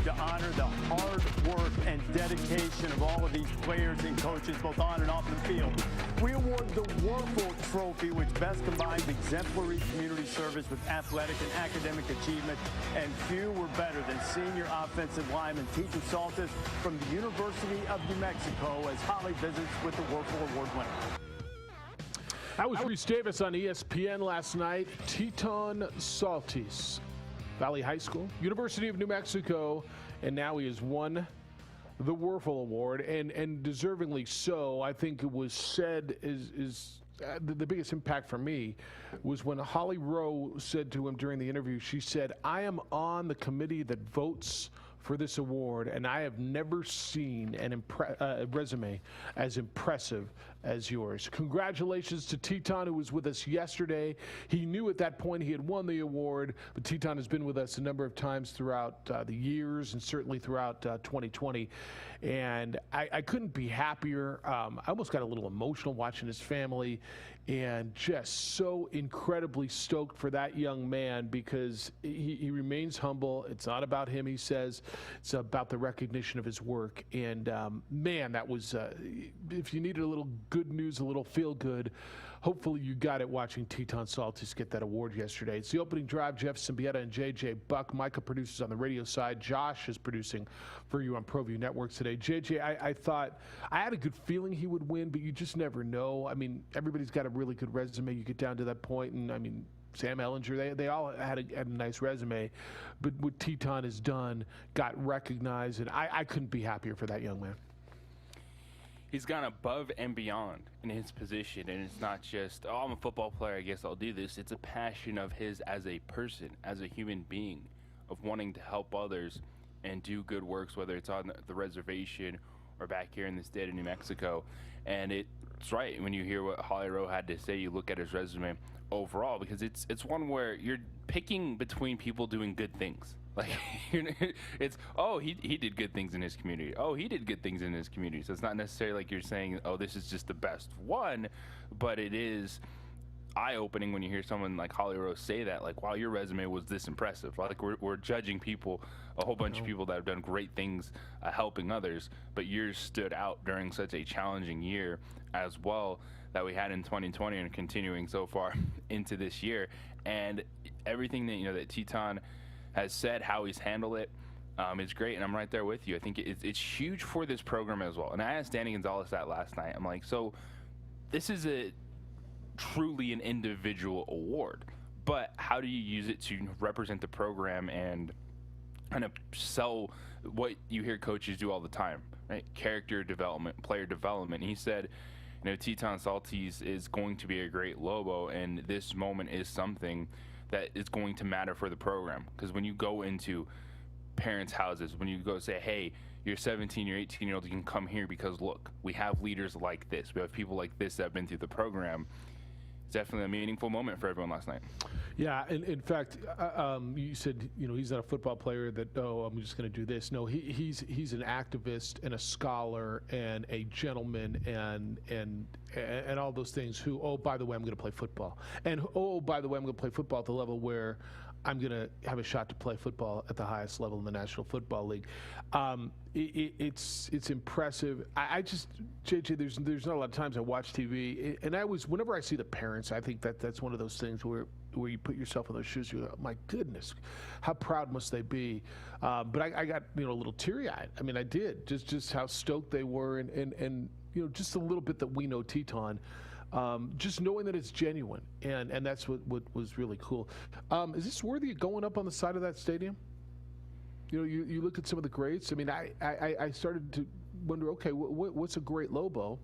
to honor the hard work and dedication of all of these players and coaches, both on and off the field. We award the Werfel Trophy, which best combines exemplary community service with athletic and academic achievement, and few were better than senior offensive lineman Titan Saltis from the University of New Mexico as Holly visits with the Werfel Award winner. That was Reese Davis on ESPN last night. Titan Saltis, Valley High School, University of New Mexico, and now he has won the Werfel Award, and deservingly so. I think it was said the biggest impact for me was when Holly Rowe said to him during the interview, she said, "I am on the committee that votes for this award, and I have never seen a resume as impressive as yours." Congratulations to Titan, who was with us yesterday. He knew at that point he had won the award, but Titan has been with us a number of times throughout the years and certainly throughout 2020. And I couldn't be happier. I almost got a little emotional watching his family, and just so incredibly stoked for that young man, because he remains humble. It's not about him, he says. It's about the recognition of his work. And man, that was, if you needed a little good news, a little feel good, hopefully you got it watching Titan Saltis get that award yesterday. It's the opening drive. Jeff Siembieda and JJ Buck. Micah produces on the radio side. Josh is producing for you on ProView Networks today. JJ, I thought, I had a good feeling he would win, but you just never know. I mean, everybody's got a really good resume. You get down to that point, and I mean, Sam Ellinger, they all had a nice resume, but what Titan has done got recognized, and I couldn't be happier for that young man. He's gone above and beyond in his position, and it's not just, oh, I'm a football player, I guess I'll do this. It's a passion of his as a person, as a human being, of wanting to help others and do good works, whether it's on the reservation or back here in the state of New Mexico. And it's right, when you hear what Holly Rowe had to say, you look at his resume overall, because it's one where you're picking between people doing good things. Like, it's, oh, he did good things in his community. Oh, he did good things in his community. So it's not necessarily like you're saying, oh, this is just the best one, but it is eye-opening when you hear someone like Holly Rose say that, like, wow, your resume was this impressive. Like, we're judging people, a whole bunch of people that have done great things helping others, but yours stood out during such a challenging year as well that we had in 2020 and continuing so far into this year. And everything that, that Titan has said, how he's handled it, is great, and I'm right there with you. I think it's huge for this program as well. And I asked Danny Gonzalez that last night. I'm like, so this is truly an individual award, but how do you use it to represent the program and kind of sell what you hear coaches do all the time, right? Character development, player development. And he said, Titan Saltis is going to be a great Lobo, and this moment is something that is going to matter for the program. Because when you go into parents' houses, when you go say, hey, you're 17, you're 18-year-old, you can come here because, look, we have leaders like this. We have people like this that have been through the program. It's definitely a meaningful moment for everyone last night. Yeah, and in fact, you said, he's not a football player that, oh, I'm just going to do this. No, he's an activist and a scholar and a gentleman and all those things who, oh, by the way, I'm going to play football. And, oh, by the way, I'm going to play football at the level where I'm going to have a shot to play football at the highest level in the National Football League. It's impressive. I just, JJ, there's not a lot of times I watch TV, and whenever I see the parents, I think that's one of those things where you put yourself in those shoes. You go, my goodness, how proud must they be? But I got a little teary-eyed. I mean, I did just how stoked they were, and just a little bit that we know Titan. Just knowing that it's genuine, and that's what was really cool. Is this worthy of going up on the side of that stadium? You look at some of the greats. I mean, I started to wonder, okay, what's a great Lobo?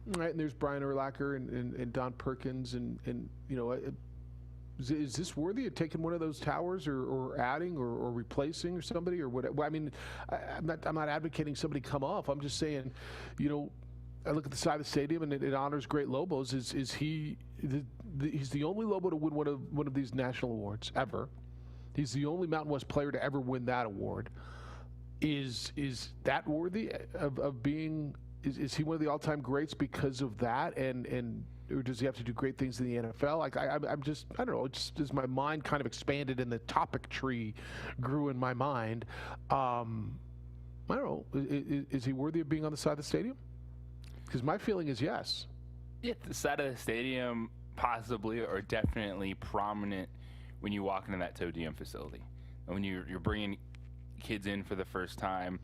Right, and there's Brian Urlacher and Don Perkins, and is this worthy of taking one of those towers or adding or replacing or somebody or whatever? Well, I mean, I'm not advocating somebody come off. I'm just saying, I look at the side of the stadium and it honors great Lobos. He's the only Lobo to win one of these national awards ever. He's the only Mountain West player to ever win that award. Is that worthy of being is he one of the all-time greats because of that, and or does he have to do great things in the NFL? Like I'm just, I don't know, just as my mind kind of expanded and the topic tree grew in my mind, I don't know, is he worthy of being on the side of the stadium? Because my feeling is yes. Yeah, the side of the stadium, possibly, or definitely prominent when you walk into that Toe Diem facility. And when you're bringing kids in for the first time,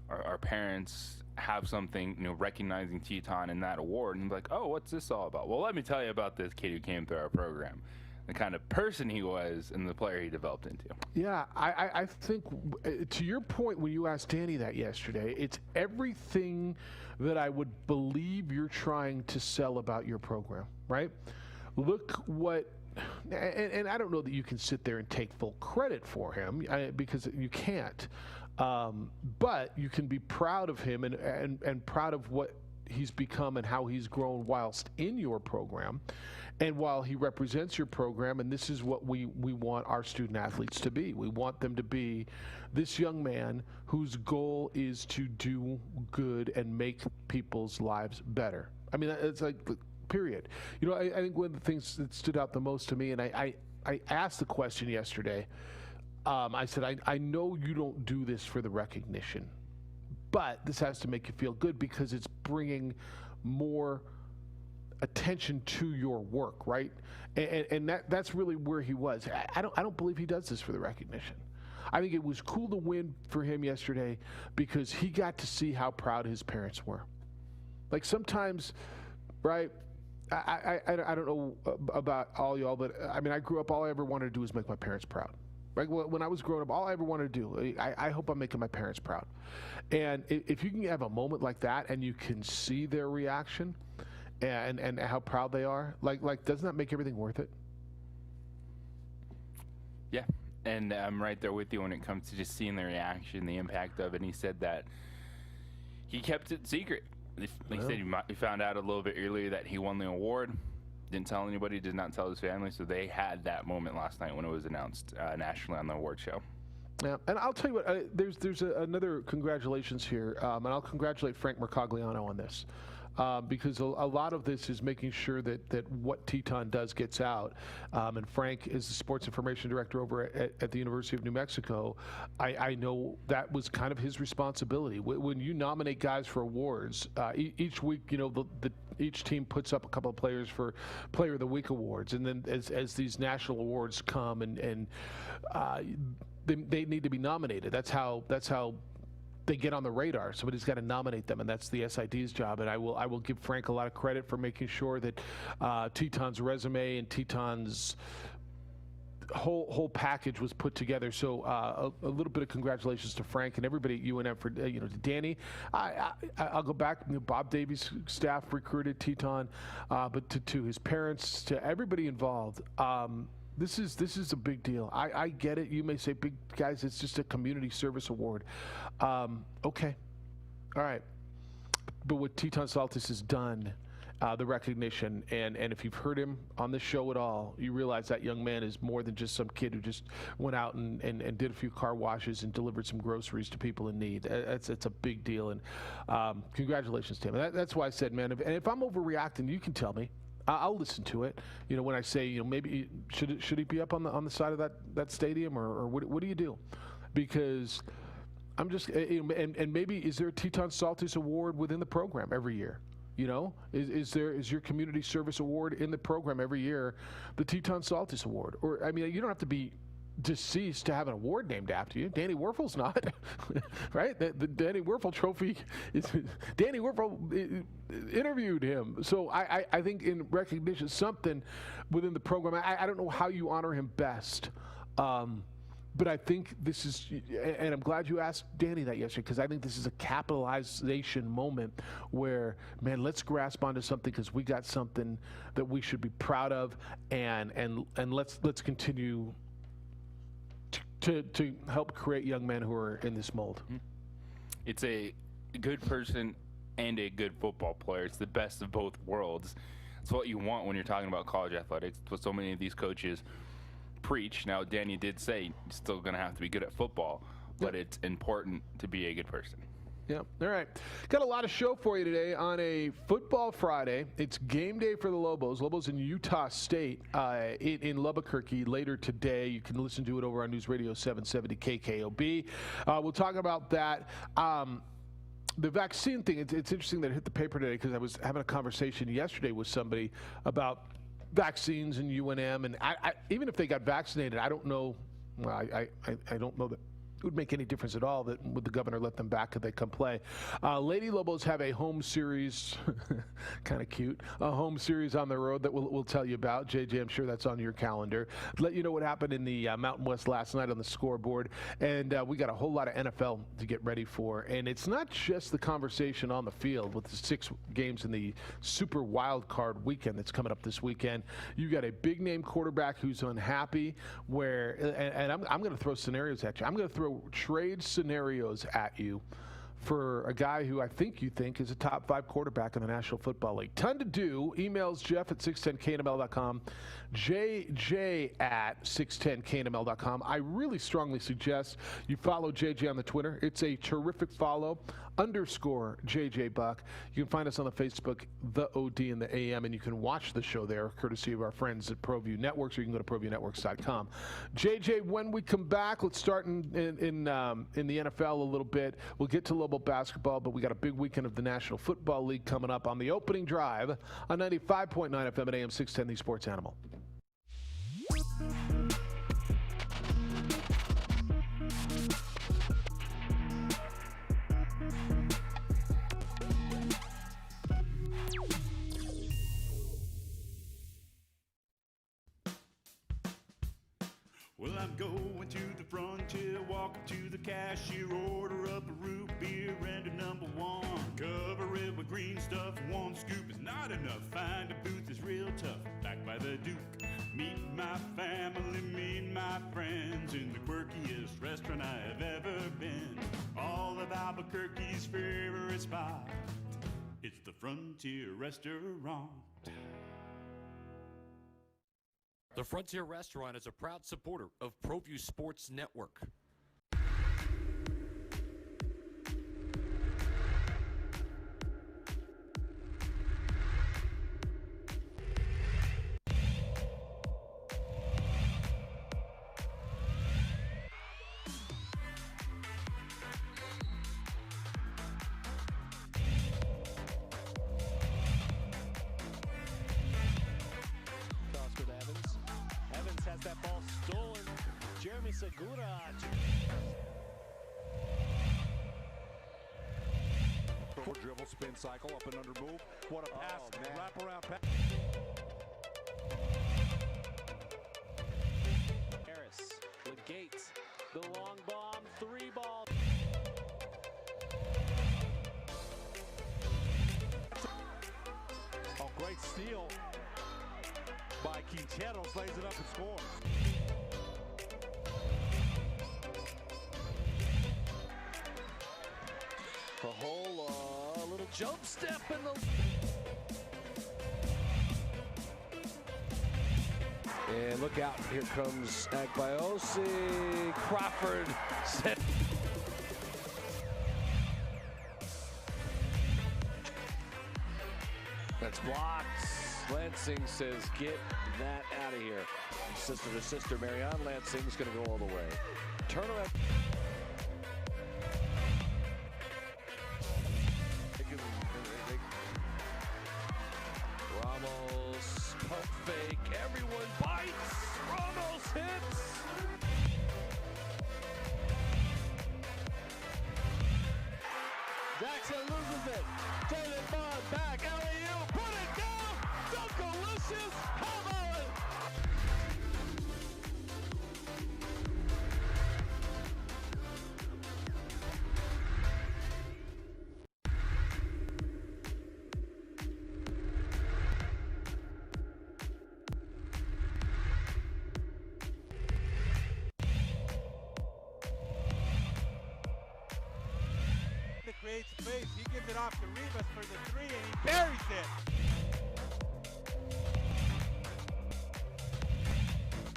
our parents have something, recognizing Teton in that award, and like, oh, what's this all about? Well, let me tell you about this kid who came through our program, the kind of person he was, and the player he developed into. Yeah, I think, to your point when you asked Danny that yesterday, it's everything that I would believe you're trying to sell about your program, right? Look what, and I don't know that you can sit there and take full credit for him, because you can't. But you can be proud of him and proud of what he's become and how he's grown whilst in your program, and while he represents your program. And this is what we want our student athletes to be. We want them to be this young man whose goal is to do good and make people's lives better. I mean, it's like, period. I think one of the things that stood out the most to me, and I asked the question yesterday, I said, I know you don't do this for the recognition, but this has to make you feel good because it's bringing more attention to your work, right? And that's really where he was. I don't believe he does this for the recognition. I think it was cool to win for him yesterday because he got to see how proud his parents were. Like sometimes, right? I don't know about all y'all, but I mean, I grew up, all I ever wanted to do was make my parents proud. Right? When I was growing up, all I ever wanted to do, I hope I'm making my parents proud. And if you can have a moment like that and you can see their reaction and how proud they are, like doesn't that make everything worth it? Yeah, and I'm right there with you when it comes to just seeing the reaction, the impact of it. And he said that he kept it secret. He said he found out a little bit earlier that he won the award. Didn't tell anybody, did not tell his family, so they had that moment last night when it was announced nationally on the award show. Yeah, and I'll tell you what, there's another congratulations here, and I'll congratulate Frank Mercogliano on this. Because a lot of this is making sure that what Teton does gets out. And Frank is the sports information director over at the University of New Mexico. I know that was kind of his responsibility. When you nominate guys for awards, each week, each team puts up a couple of players for Player of the Week awards. And then as these national awards come and they need to be nominated. That's how they get on the radar. Somebody's got to nominate them, and that's the SID's job. And I will give Frank a lot of credit for making sure that Teton's resume and Teton's whole package was put together. So a little bit of congratulations to Frank and everybody at UNM for to Danny. I'll go back. Bob Davies' staff recruited Teton, but to his parents, to everybody involved. This is a big deal. I get it. You may say, big guys, it's just a community service award. Okay. All right. But what Teton Saltis has done, the recognition, and if you've heard him on the show at all, you realize that young man is more than just some kid who just went out and did a few car washes and delivered some groceries to people in need. It's a big deal. And congratulations to him. That's why I said, man, if I'm overreacting, you can tell me. I'll listen to it. When I say, maybe should he be up on the side of that stadium, or what do you do? Because I'm just, and maybe is there a Teton Saltis award within the program every year? Is your community service award in the program every year, the Teton Saltis award? Or I mean, you don't have to be deceased to have an award named after you. Danny Werfel's not, right? The Danny Werfel trophy is Danny Werfel interviewed him. So I think in recognition, something within the program. I don't know how you honor him best, but I think this is, and I'm glad you asked Danny that yesterday, because I think this is a capitalization moment where, man, let's grasp onto something because we got something that we should be proud of, and let's continue to help create young men who are in this mold. It's a good person and a good football player. It's the best of both worlds. It's what you want when you're talking about college athletics. It's what so many of these coaches preach. Now, Danny did say you're still going to have to be good at football, but it's important to be a good person. Yeah. All right. Got a lot of show for you today on a Football Friday. It's game day for the Lobos. Lobos in Utah State in Albuquerque later today. You can listen to it over on News Radio 770 KKOB. We'll talk about that. The vaccine thing, it's interesting that it hit the paper today because I was having a conversation yesterday with somebody about vaccines and UNM. And I even if they got vaccinated, I don't know. Well, I don't know that it would make any difference at all. That would the governor let them back? Could they come play? Lady Lobos have a home series, kind of cute, a home series on the road that we'll tell you about. JJ, I'm sure that's on your calendar. Let you know what happened in the Mountain West last night on the scoreboard. And we got a whole lot of NFL to get ready for. And it's not just the conversation on the field with the 6 games in the Super Wild Card weekend that's coming up this weekend. You got a big name quarterback who's unhappy and I'm going to throw scenarios at you. I'm going to throw trade scenarios at you for a guy who I think you think is a top 5 quarterback in the National Football League. Ton to do. Emails Jeff at 610knml.com, JJ at 610knml.com. I really strongly suggest you follow JJ on the Twitter. It's a terrific follow. _JJ Buck. You can find us on the Facebook, The OD and the AM, and you can watch the show there, courtesy of our friends at ProView Networks, or you can go to ProViewNetworks.com. JJ, when we come back, let's start in the NFL a little bit. We'll get to Lobo basketball, but we got a big weekend of the National Football League coming up on the opening drive on 95.9 FM at AM 610, the Sports Animal. Well, I'm going to the frontier, walk up to the cashier, order up a root beer and a number 1. Cover it with green stuff, 1 scoop is not enough. Find a booth that's real tough, back by the Duke. Meet my family, meet my friends in the quirkiest restaurant I've ever been. All of Albuquerque's favorite spot, it's the Frontier Restaurant. The Frontier Restaurant is a proud supporter of ProView Sports Network. That ball stolen. Jeremy Segura. Dribble, spin cycle, up and under move. What a pass. Wrap around pass. Harris, Legate, the long bomb, 3 ball. Oh, great steal by Quinteros, lays it up and scores. A little jump step in the... And look out, here comes Agbayosi. Crawford set. That's blocked. Lansing says, get that out of here. Sister to sister, Marianne Lansing's going to go all the way. Turnaround. Ramos, pump fake. Everyone bites. Ramos hits. Jackson loses it. Jalen Bond back. LAU. Put it down. Dunkalicious. How about it? Creates space. He gives it off to Rivas for the 3 and he buries it.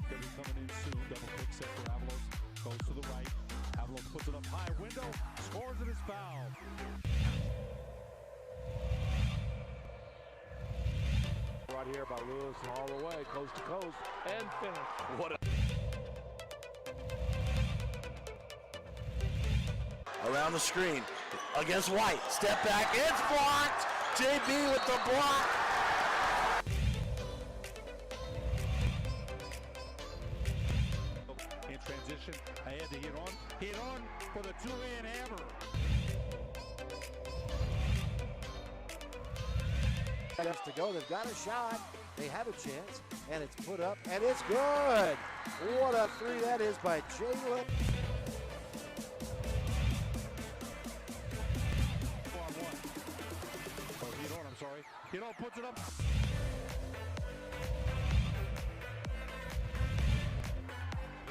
They'll be coming in soon. Double pick set for Avalos. Goes to the right. Pablo puts it up high window, scores it is foul. Right here by Lewis all the way, coast to coast, and finish. What a... Around the screen, against White, step back, it's blocked! JB with the block! In transition, ahead to hit on for the two-hand hammer. Minutes to go. They've got a shot. They have a chance, and it's put up, and it's good. What a three that is by Jalen. Hit on puts it up.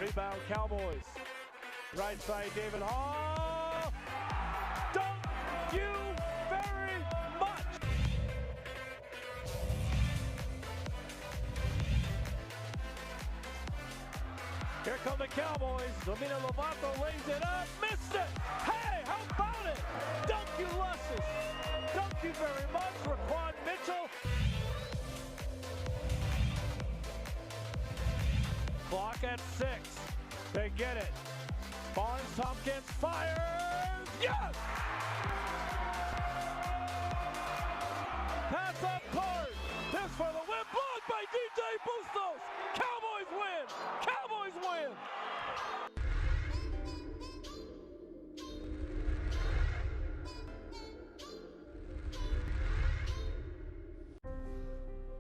Rebound Cowboys. Right side David Hall. Thank you very much. Here come the Cowboys. Domina Lovato lays it up. Missed it. Hey, how about it? Thank you, Lusses. Thank you very much, Raquan Mitchell. Clock at 6. They get it. Barnes Tompkins fires. Yes! Pass up court. This for the win. Blocked by DJ Bustos. Cowboys win. Cowboys win.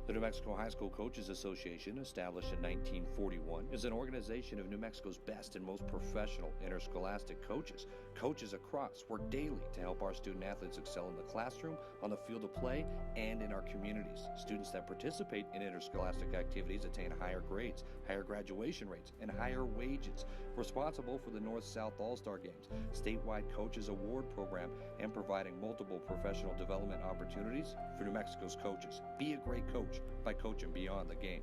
The New Mexico High School Coaches Association, established in 1941, is an organization of New Mexico's best and most professional interscholastic coaches. Coaches across work daily to help our student athletes excel in the classroom, on the field of play, and in our communities. Students that participate in interscholastic activities attain higher grades, higher graduation rates, and higher wages. Responsible for the North-South All-Star Games, statewide Coaches Award Program, and providing multiple professional development opportunities for New Mexico's coaches. Be a great coach by coaching beyond the game.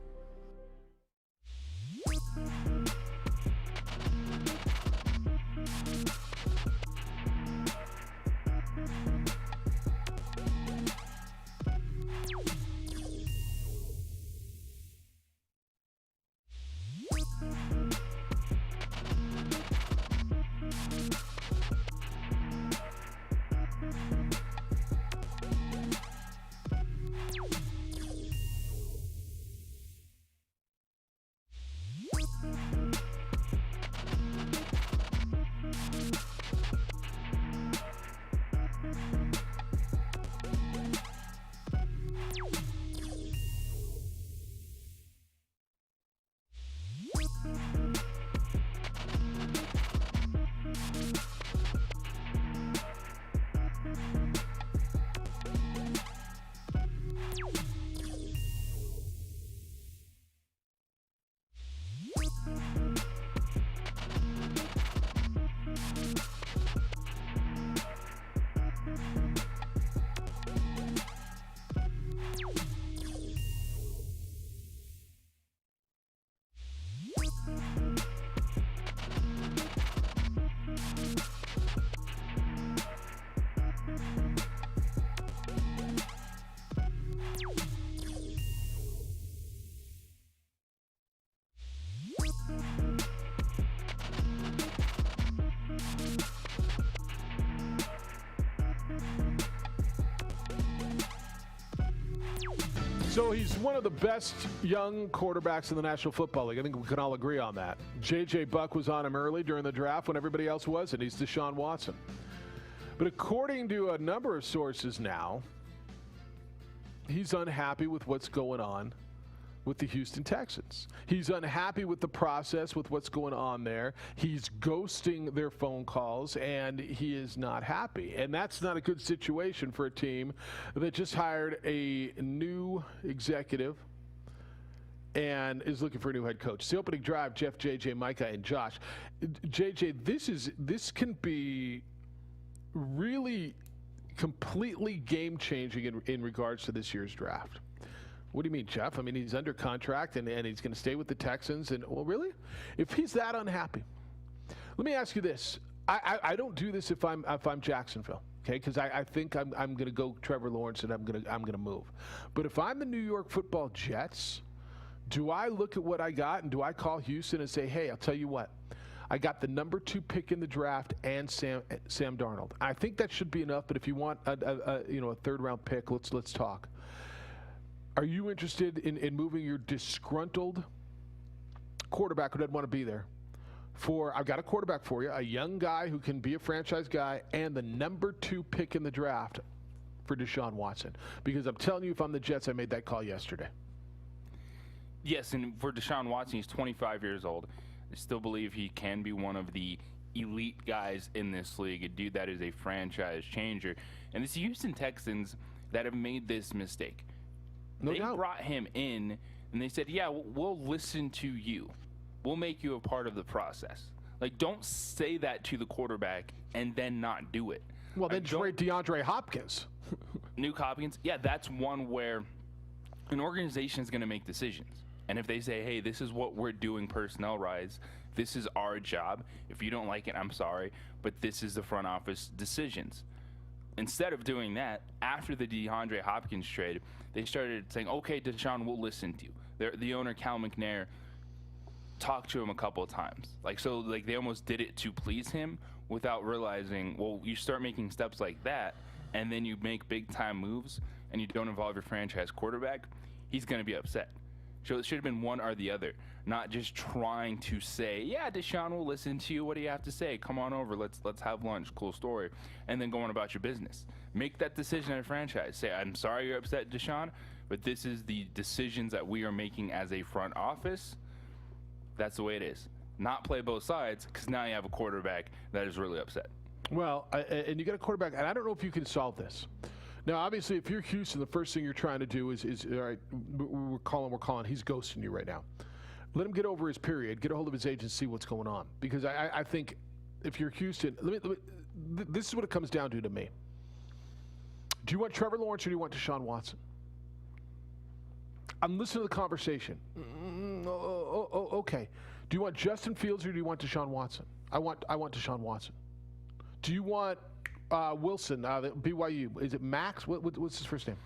So he's one of the best young quarterbacks in the National Football League. I think we can all agree on that. J.J. Buck was on him early during the draft when everybody else wasn't. He's Deshaun Watson. But according to a number of sources now, he's unhappy with what's going on with the Houston Texans. He's unhappy with the process, with what's going on there. He's ghosting their phone calls, and he is not happy. And that's not a good situation for a team that just hired a new executive and is looking for a new head coach. It's the opening drive, Jeff, JJ, Micah, and Josh. JJ, this can be really completely game-changing in regards to this year's draft. What do you mean, Jeff? I mean, he's under contract and he's going to stay with the Texans. And, well, really? If he's that unhappy, let me ask you this. I don't do this if I'm Jacksonville, okay? Because I think I'm going to go Trevor Lawrence and I'm going to move. But if I'm the New York Football Jets, do I look at what I got and do I call Houston and say, hey, I'll tell you what, I got the number 2 pick in the draft and Sam Darnold. I think that should be enough. But if you want a third round pick, let's talk. Are you interested in moving your disgruntled quarterback who doesn't want to be there? I've got a quarterback for you, a young guy who can be a franchise guy, and the number 2 pick in the draft for Deshaun Watson. Because I'm telling you, if I'm the Jets, I made that call yesterday. Yes, and for Deshaun Watson, he's 25 years old. I still believe he can be one of the elite guys in this league, a dude that is a franchise changer. And it's the Houston Texans that have made this mistake. They brought him in, and they said, yeah, we'll listen to you. We'll make you a part of the process. Like, don't say that to the quarterback and then not do it. Well, then trade DeAndre Hopkins. Nuke Hopkins, yeah, that's one where an organization is going to make decisions. And if they say, hey, this is what we're doing personnel-wise, this is our job. If you don't like it, I'm sorry, but this is the front office decisions. Instead of doing that, after the DeAndre Hopkins trade, they started saying, okay, Deshaun, we'll listen to you. The owner, Cal McNair, talked to him a couple of times. They almost did it to please him without realizing, well, you start making steps like that, and then you make big-time moves, and you don't involve your franchise quarterback, he's going to be upset. So it should have been one or the other, not just trying to say, yeah, Deshaun will listen to you. What do you have to say? Come on over. Let's have lunch. Cool story. And then go on about your business. Make that decision at a franchise. Say, I'm sorry you're upset, Deshaun, but this is the decisions that we are making as a front office. That's the way it is. Not play both sides, because now you have a quarterback that is really upset. Well, and you got a quarterback, and I don't know if you can solve this. Now, obviously, if you're Houston, the first thing you're trying to do is all right, we're calling. He's ghosting you right now. Let him get over his period, get a hold of his agent, see what's going on. Because I think if you're Houston, this is what it comes down to me. Do you want Trevor Lawrence or do you want Deshaun Watson? I'm listening to the conversation. Okay. Do you want Justin Fields or do you want Deshaun Watson? I want Deshaun Watson. Do you want Wilson, BYU? Is it Max? What's his first name?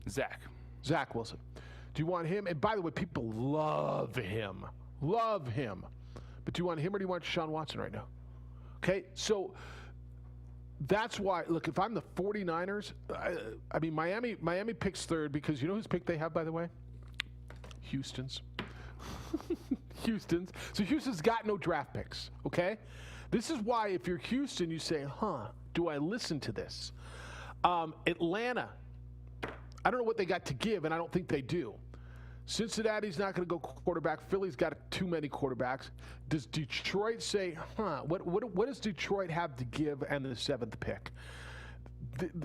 Zach Wilson. Do you want him? And by the way, people love him. But do you want him or do you want Deshaun Watson right now? Okay, so that's why, look, if I'm the 49ers, I mean, Miami picks third because you know whose pick they have, by the way? Houston's. So Houston's got no draft picks, okay? This is why if you're Houston, you say, do I listen to this? Atlanta, I don't know what they got to give, and I don't think they do. Cincinnati's not going to go quarterback. Philly's got too many quarterbacks. Does Detroit say, what does Detroit have to give and the 7th pick?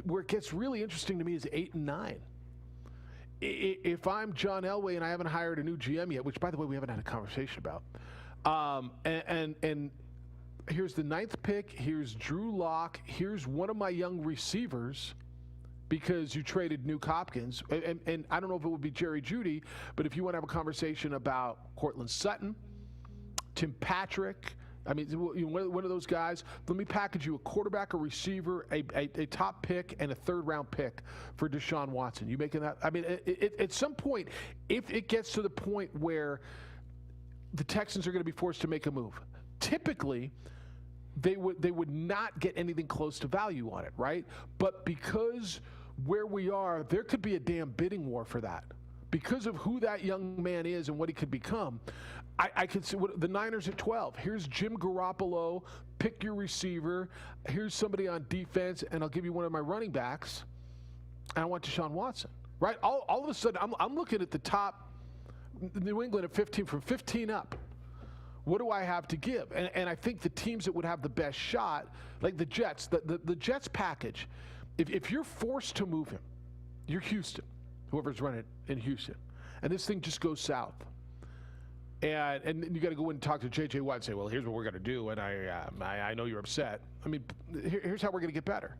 Where it gets really interesting to me is 8 and 9. If I'm John Elway and I haven't hired a new GM yet, which, by the way, we haven't had a conversation about, and here's the 9th pick, here's Drew Lock, here's one of my young receivers, because you traded Nuke Hopkins, and I don't know if it would be Jerry Jeudy, but if you want to have a conversation about Cortland Sutton, Tim Patrick, I mean, one of those guys, let me package you a quarterback, a receiver, a top pick, and a 3rd-round pick for Deshaun Watson. You making that? I mean, at some point, if it gets to the point where the Texans are going to be forced to make a move, typically they would not get anything close to value on it, right? But because where we are, there could be a damn bidding war for that. Because of who that young man is and what he could become, I could see the Niners at 12. Here's Jim Garoppolo, pick your receiver. Here's somebody on defense, and I'll give you one of my running backs. And I want Deshaun Watson, right? All of a sudden, I'm looking at the top, New England at 15, from 15 up. What do I have to give? And I think the teams that would have the best shot, like the Jets, the Jets package, if you're forced to move him, you're Houston, whoever's running it in Houston, and this thing just goes south. And you got to go in and talk to J.J. Watt and say, well, here's what we're going to do, and I know you're upset. I mean, here's how we're going to get better.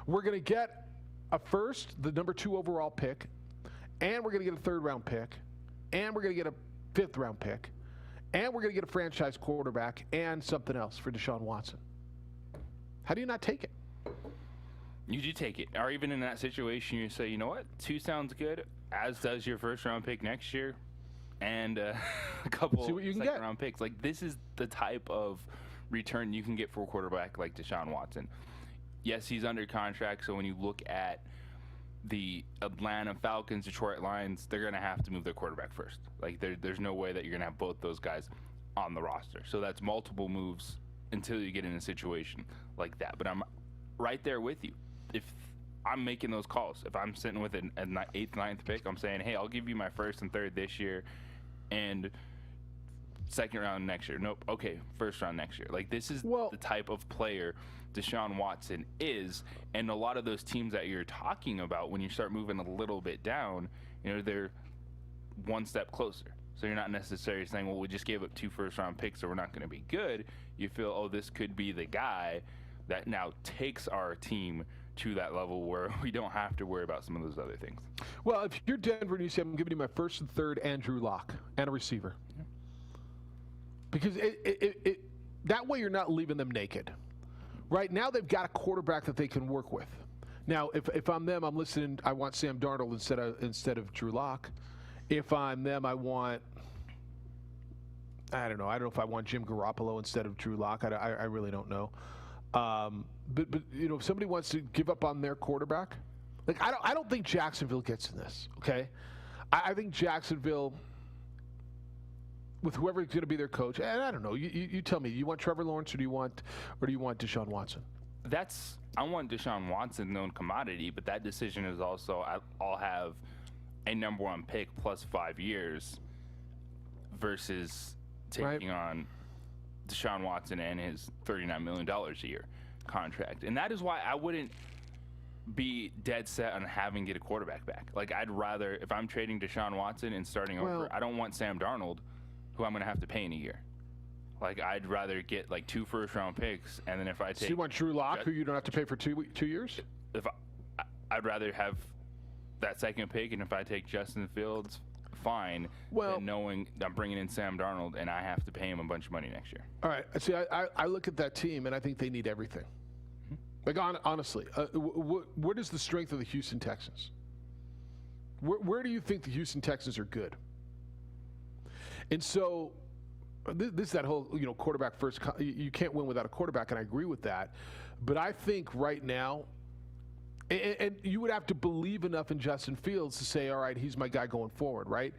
We're going to get a first, the number 2 overall pick, and we're going to get a 3rd-round pick, and we're going to get a 5th-round pick, and we're going to get a franchise quarterback and something else for Deshaun Watson. How do you not take it? You do take it. Or even in that situation, you say, you know what, 2 sounds good, as does your first-round pick next year, and a couple second-round picks. Like, this is the type of return you can get for a quarterback like Deshaun Watson. Yes, he's under contract, so when you look at the Atlanta Falcons, Detroit Lions, they're going to have to move their quarterback first. Like, there's no way that you're going to have both those guys on the roster. So that's multiple moves until you get in a situation like that. But I'm right there with you. If I'm making those calls, if I'm sitting with an 8th, 9th pick, I'm saying, hey, I'll give you my 1st and 3rd this year and 2nd round next year. Nope. Okay, 1st round next year. Like, this is the type of player Deshaun Watson is, and a lot of those teams that you're talking about, when you start moving a little bit down, they're one step closer. So you're not necessarily saying, well, we just gave up 2 first-round picks, so we're not going to be good. You feel, oh, this could be the guy that now takes our team to that level where we don't have to worry about some of those other things. Well, if you're Denver and you say, I'm giving you my 1st and 3rd Andrew Luck and a receiver. Yeah. Because that way you're not leaving them naked. Right now they've got a quarterback that they can work with. Now, if I'm them, I'm listening, I want Sam Darnold instead of Drew Lock. If I'm them, I don't know if I want Jim Garoppolo instead of Drew Lock. I really don't know. But if somebody wants to give up on their quarterback, like I don't think Jacksonville gets in this. Okay, I think Jacksonville, with whoever's going to be their coach, and I don't know. You tell me. You want Trevor Lawrence or do you want Deshaun Watson? I want Deshaun Watson, known commodity, but that decision is also I'll have a number 1 pick plus 5 years versus taking on Deshaun Watson and his $39 million a year contract. And that is why I wouldn't be dead set on having to get a quarterback back. Like, I'd rather, if I'm trading Deshaun Watson and starting over, I don't want Sam Darnold, who I'm going to have to pay in a year. Like, I'd rather get like 2 first-round picks, and then if I take... So you want Drew Lock, who you don't have to pay for 2 years? I'd rather have that 2nd pick, and if I take Justin Fields, fine, than knowing I'm bringing in Sam Darnold and I have to pay him a bunch of money next year. All right. See, I look at that team, and I think they need everything. Like, honestly, what is the strength of the Houston Texans? Where do you think the Houston Texans are good? And so this is that whole, quarterback first. You can't win without a quarterback, and I agree with that. But I think right now, and you would have to believe enough in Justin Fields to say, all right, he's my guy going forward, right?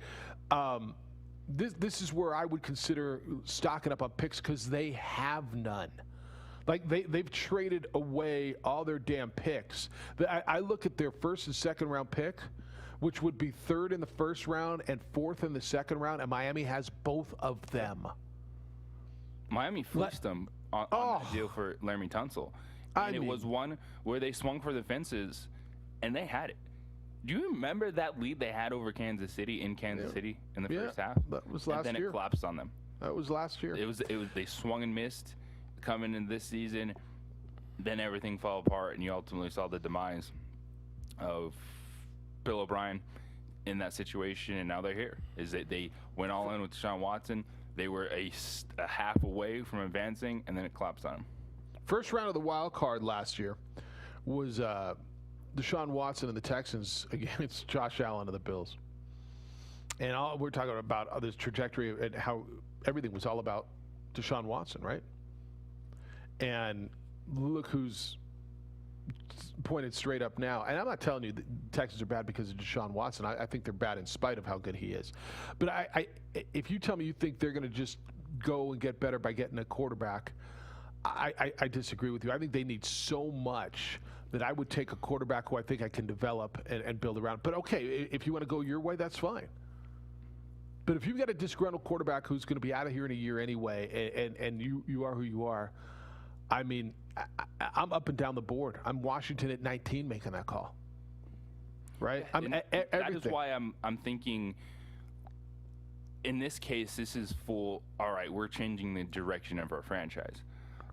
This is where I would consider stocking up on picks because they have none. Like, they've traded away all their damn picks. I look at their 1st and 2nd round pick, which would be 3rd in the 1st round and 4th in the 2nd round, and Miami has both of them. Miami fleeced them on that deal for Laramie Tunsil. And it was one where they swung for the fences, and they had it. Do you remember that lead they had over Kansas City in Kansas City in the first half? That was last year. And then it collapsed on them. That was last year. It was. They swung and missed coming in this season. Then everything fell apart, and you ultimately saw the demise of Bill O'Brien in that situation, and now they're here. Is that they went all in with Deshaun Watson. They were a half away from advancing, and then it collapsed on them. 1st round of the wild card last year was Deshaun Watson and the Texans against Josh Allen and the Bills. And we're talking about this trajectory and how everything was all about Deshaun Watson, right? And look who's pointed straight up now. And I'm not telling you the Texans are bad because of Deshaun Watson. I think they're bad in spite of how good he is. But if you tell me you think they're going to just go and get better by getting a quarterback, I disagree with you. I think they need so much that I would take a quarterback who I think I can develop and build around. But okay, if you want to go your way, that's fine. But if you've got a disgruntled quarterback who's going to be out of here in a year anyway, and you are who you are, I mean, I'm up and down the board. I'm Washington at 19 making that call. Right? That is why I'm thinking, in this case, this is full, all right, we're changing the direction of our franchise.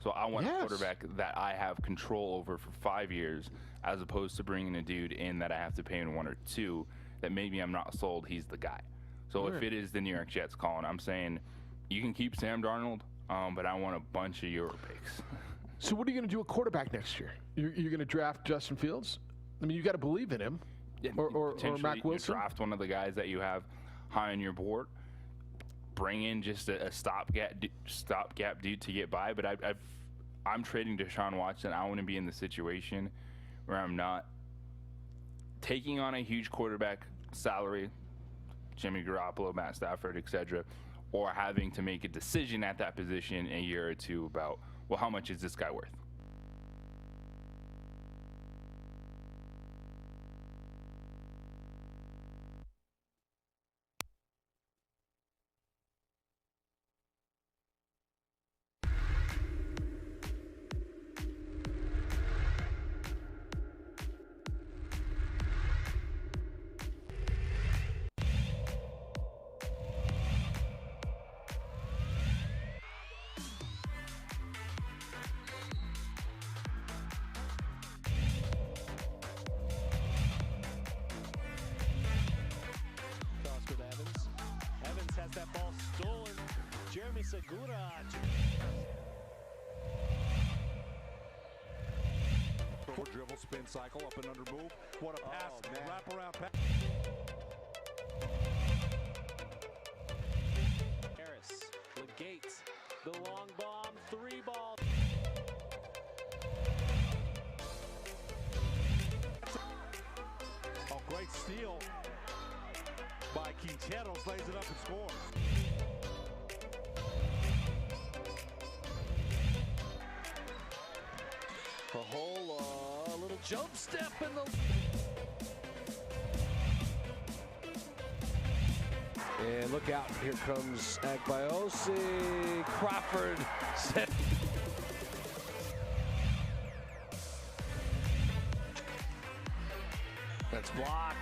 So I want a quarterback that I have control over for 5 years, as opposed to bringing a dude in that I have to pay in 1 or 2 that maybe I'm not sold he's the guy. So if it is the New York Jets calling, I'm saying you can keep Sam Darnold, but I want a bunch of your picks. So what are you going to do at quarterback next year? You're going to draft Justin Fields? I mean, you got to believe in him. Or Mac Wilson? You draft one of the guys that you have high on your board. Bring in just a stopgap dude to get by. But I'm trading Deshaun Watson. I want to be in the situation where I'm not taking on a huge quarterback salary, Jimmy Garoppolo, Matt Stafford, etc., or having to make a decision at that position in a year or two about, well, how much is this guy worth? That ball stolen. Jeremy Segura. Dribble, spin cycle, up and under move. What a pass. Wrap around pass. Harris, Legate, the long bomb, 3 ball. Oh, great steal by Quinteros, lays it up and scores. A whole little jump step in the... And look out, here comes Agbayosi. Crawford set. That's blocked.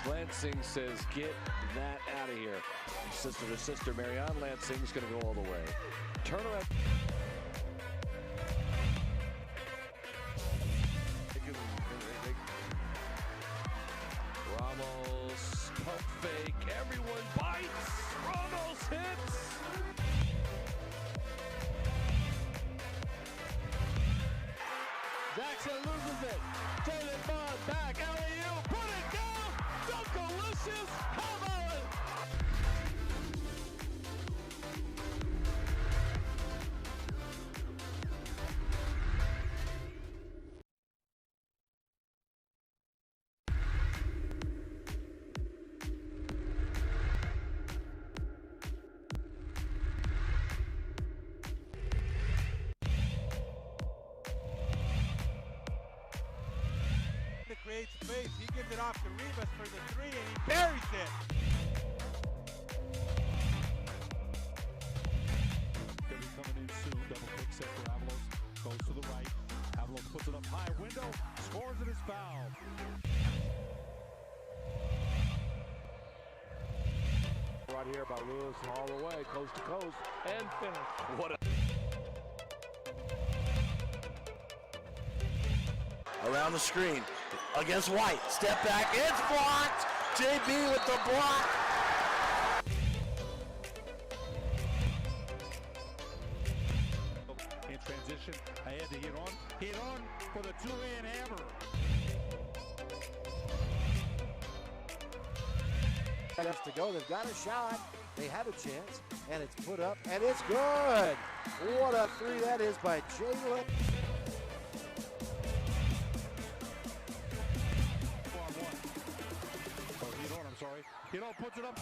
Lansing says, get that out of here. Sister to sister, Marianne Lansing's going to go all the way. Turnaround. Ramos, pump fake, everyone bites. Ramos hits. Jackson loses it. David Bond back, alley-oop, put it down. Dunkalicious, how about it? Creates space. He gives it off to Rivas for the 3, and he buries it. They'll be coming in soon. Double pick set for Avalos. Goes to the right. Avalos puts it up high. Window. Scores it as foul. Right here by Lewis all the way, coast to coast, and finish. What a... Around the screen. Against White. Step back. It's blocked. JB with the block. In transition. Ahead to hit on. Hit on for the two-hand hammer. Minutes to go. They've got a shot. They have a chance. And it's put up. And it's good. What a 3 that is by Jalen. You know, puts it up.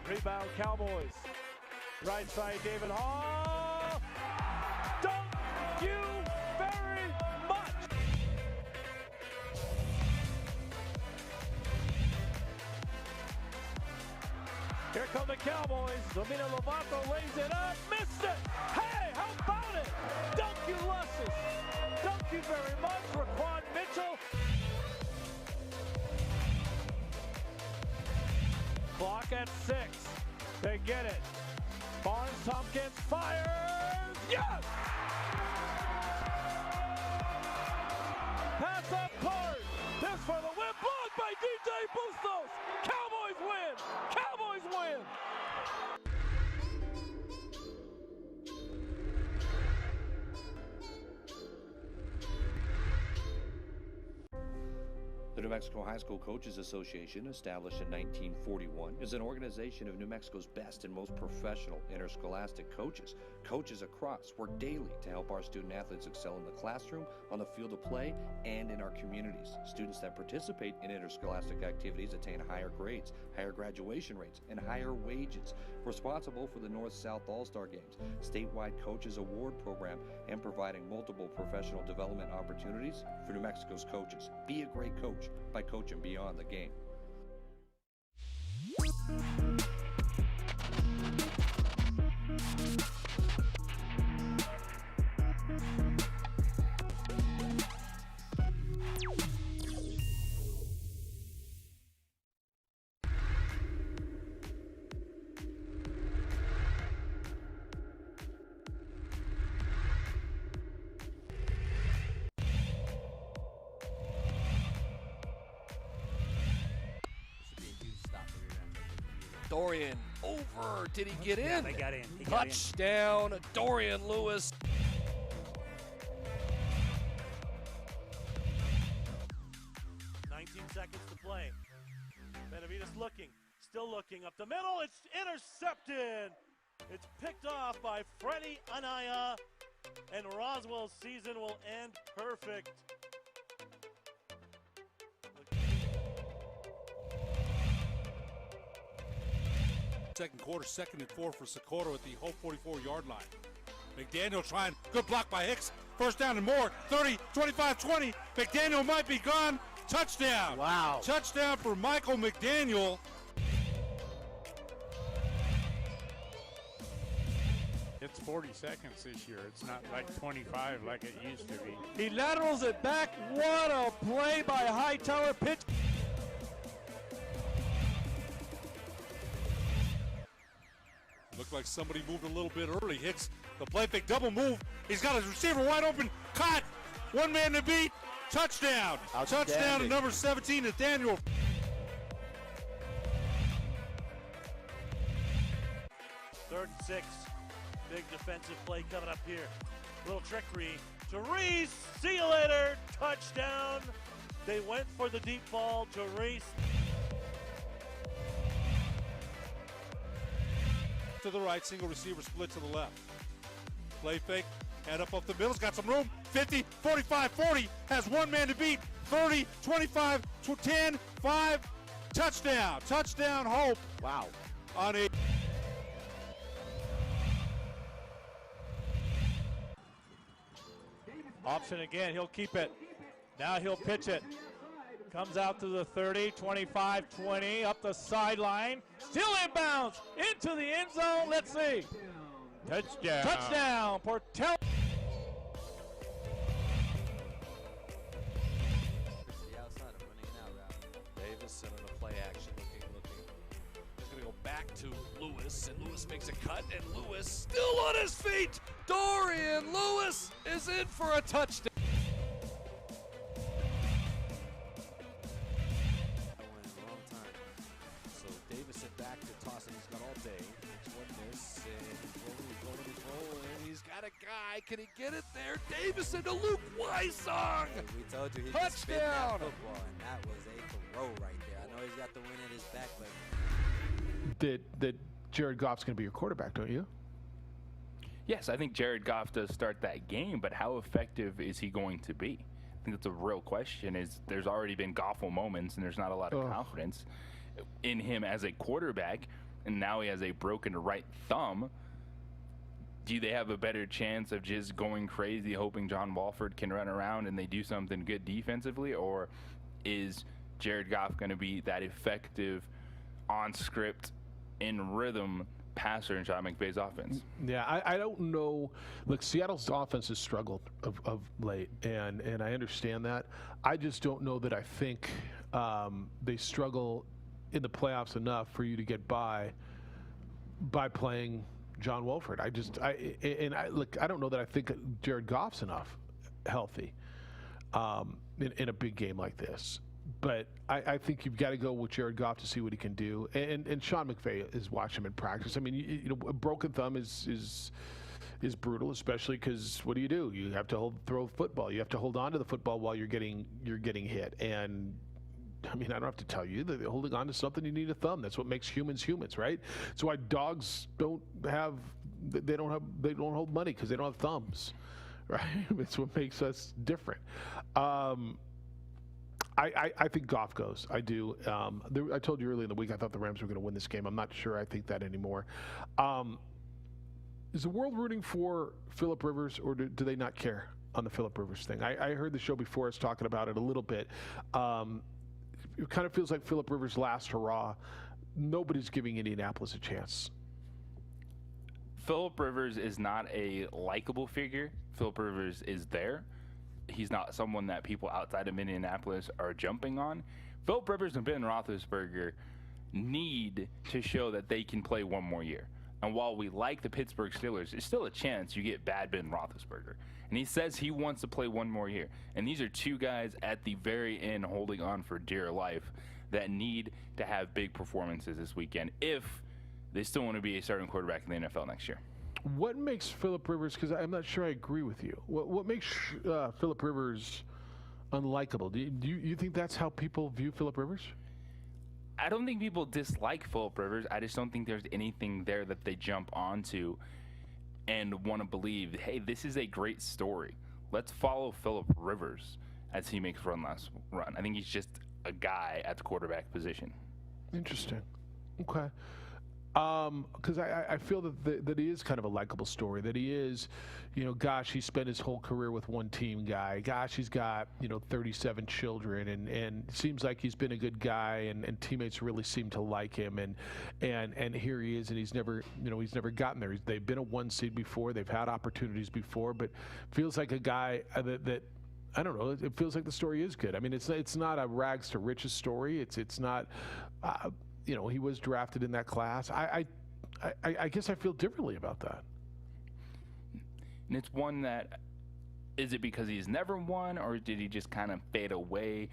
Rebound Cowboys. Right side David Hall. Thank you very much. Here come the Cowboys. Domina Lovato lays it up. Missed it. Hey, how about it? Thank you, Lusses. Thank you very much, Raquan Mitchell. Clock at 6. They get it. Barnes Tompkins fires. Yes! Pass up court. This for the win. Blocked by DJ Bustos. Cowboys win. Cowboys win. The New Mexico High School Coaches Association, established in 1941, is an organization of New Mexico's best and most professional interscholastic coaches. Coaches across work daily to help our student athletes excel in the classroom, on the field of play, and in our communities. Students that participate in interscholastic activities attain higher grades, higher graduation rates, and higher wages. Responsible for the North-South All-Star Games, statewide Coaches Award Program, and providing multiple professional development opportunities for New Mexico's coaches. Be a great coach by coaching beyond the game. Dorian over. Did he get in? Yeah, they got in. He got in. Touchdown, Dorian Lewis. Seconds to play. Benavides looking, still looking up the middle. It's intercepted. It's picked off by Freddie Anaya, and Roswell's season will end perfect. Second quarter, 2nd and 4 for Socorro at the whole 44-yard line. McDaniel trying, good block by Hicks. First down and more, 30, 25, 20. McDaniel might be gone. Touchdown. Wow. Touchdown for Michael McDaniel. It's 40 seconds this year. It's not like 25 like it used to be. He laterals it back. What a play by Hightower. Pitch. Looked like somebody moved a little bit early. Hicks, the play fake double move. He's got his receiver wide open. Caught. One man to beat. Touchdown. Touchdown to number 17, Nathaniel. Third and 6. Big defensive play coming up here. Little trickery to Reese. See you later. Touchdown. They went for the deep ball to Reese. To the right, single receiver split to the left. Play fake, head up the middle, got some room. 50, 45, 40, has one man to beat. 30, 25, 10, 5, touchdown. Touchdown, Hope. Wow. On a Option again, he'll keep it. Now he'll pitch it. Comes out to the 30, 25, 20, up the sideline. Still inbounds into the end zone. Let's see. Touchdown. Touchdown. Portel. The outside of running an out route. Davis in on a play action, looking. He's going to go back to Lewis, and Lewis makes a cut, and Lewis still on his feet. Dorian Lewis is in for a touchdown. Back to toss, and he's got all day. It's one miss, and he's rolling. He's got a guy. Can he get it there? Davison to Luke Weissong. Hey, we told you he touchdown. could spin that football, and that was a throw right there. I know he's got the win at his back, but That Jared Goff's going to be your quarterback, don't you? Yes, I think Jared Goff does start that game, but how effective is he going to be? I think that's a real question. Is there's already been Goffle moments, and there's not a lot of confidence in him as a quarterback, and now he has a broken right thumb. Do they have a better chance of just going crazy, hoping John Walford can run around and they do something good defensively, or is Jared Goff going to be that effective on script, in rhythm passer in Sean McVay's offense? Yeah, I don't know. Look, Seattle's offense has struggled of late, and I understand that. I just don't know that I think they struggle in the playoffs enough for you to get by playing John Wolford. I don't know that I think Jared Goff's enough healthy in a big game like this. But I think you've got to go with Jared Goff to see what he can do. And Sean McVay is watching him in practice. I mean, you know, a broken thumb is brutal, especially because what do? You have to throw football. You have to hold on to the football while you're getting hit. And I mean, I don't have to tell you that they're holding on to something. You need a thumb. That's what makes humans humans, right? That's why dogs don't hold money, because they don't have thumbs, right? It's what makes us different. I think Goff goes. I do. I told you earlier in the week I thought the Rams were going to win this game. I'm not sure I think that anymore. Is the world rooting for Phillip Rivers, or do they not care on the Phillip Rivers thing? I heard the show before us talking about it a little bit. It kind of feels like Phillip Rivers' last hurrah. Nobody's giving Indianapolis a chance. Phillip Rivers is not a likable figure. Phillip Rivers is there. He's not someone that people outside of Indianapolis are jumping on. Phillip Rivers and Ben Roethlisberger need to show that they can play one more year. And while we like the Pittsburgh Steelers, there's still a chance you get bad Ben Roethlisberger. And he says he wants to play one more year. And these are two guys at the very end holding on for dear life that need to have big performances this weekend if they still want to be a starting quarterback in the NFL next year. What makes Phillip Rivers, because I'm not sure I agree with you, what makes Phillip Rivers unlikable? Do you think that's how people view Phillip Rivers? I don't think people dislike Phillip Rivers. I just don't think there's anything there that they jump onto and want to believe, hey, this is a great story. Let's follow Phillip Rivers as he makes run. I think he's just a guy at the quarterback position. Interesting. Okay. Because I feel that he is kind of a likable story, that he is, gosh, he spent his whole career with one team guy. Gosh, he's got, 37 children, and it seems like he's been a good guy, and teammates really seem to like him, and here he is, and he's never gotten there. They've been a 1 seed before, they've had opportunities before, but feels like a guy that I don't know. It feels like the story is good. I mean, it's not a rags to riches story. It's not. He was drafted in that class. I guess I feel differently about that. And it's one that, is it because he's never won, or did he just kind of fade away?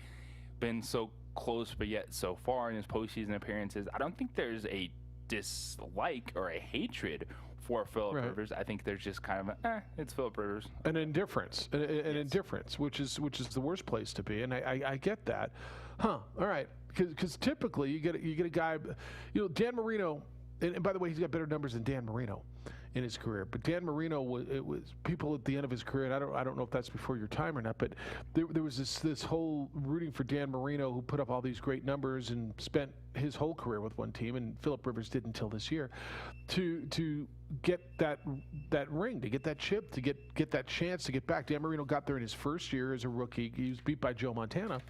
Been so close, but yet so far in his postseason appearances. I don't think there's a dislike or a hatred for Phillip Rivers. I think there's just kind of it's Phillip Rivers. An indifference, indifference, which is the worst place to be, and I get that. All right. Because typically you get a guy, Dan Marino, and by the way, he's got better numbers than Dan Marino in his career. But Dan Marino was people at the end of his career, and I don't know if that's before your time or not, but there was this whole rooting for Dan Marino, who put up all these great numbers and spent his whole career with one team, and Phillip Rivers did until this year, to get that ring, to get that chip, to get that chance to get back. Dan Marino got there in his first year as a rookie. He was beat by Joe Montana,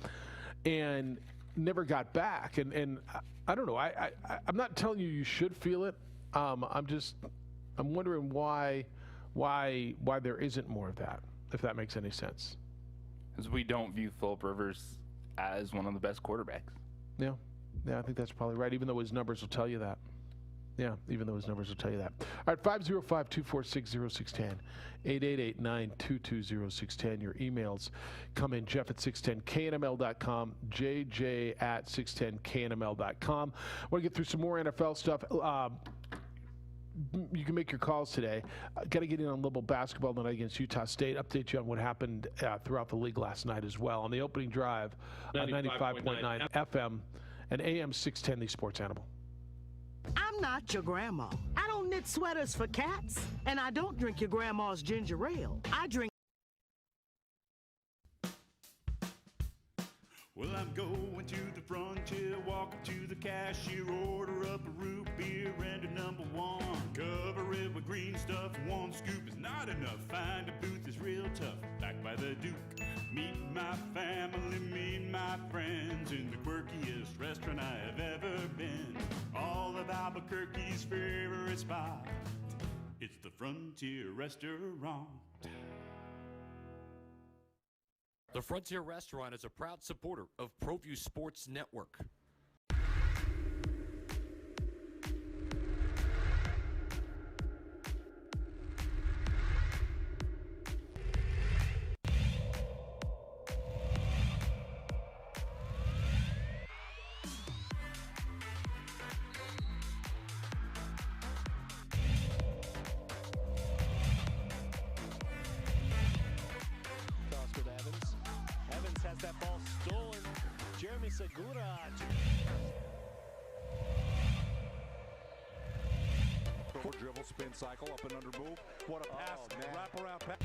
and never got back, and I don't know. I'm not telling you should feel it. I'm wondering why there isn't more of that, if that makes any sense. Because we don't view Phillip Rivers as one of the best quarterbacks. Yeah, I think that's probably right. Even though his numbers will tell you that. Yeah, even though his numbers will tell you that. All right, 505-246-0610, 888-922-0610. Your emails come in, jeff@610knml.com, jj@610knml.com. I want to get through some more NFL stuff. You can make your calls today. Got to get in on Liberal basketball tonight against Utah State. Update you on what happened throughout the league last night as well. On the opening drive, 95.9 FM and AM 610, the Sports Animal. I'm not your grandma. I don't knit sweaters for cats, and I don't drink your grandma's ginger ale. I drink. Well, I'm going to the frontier, walk up to the cashier, order up a root beer and a number one. Cover it with green stuff, one scoop is not enough. Find a booth is real tough, back by the Duke. Meet my family, meet my friends in the quirkiest restaurant I have ever been. All of Albuquerque's favorite spot, it's the Frontier Restaurant. The Frontier Restaurant is a proud supporter of ProView Sports Network. Segura. Over dribble, spin cycle, up and under move. What a pass, wrap around pass.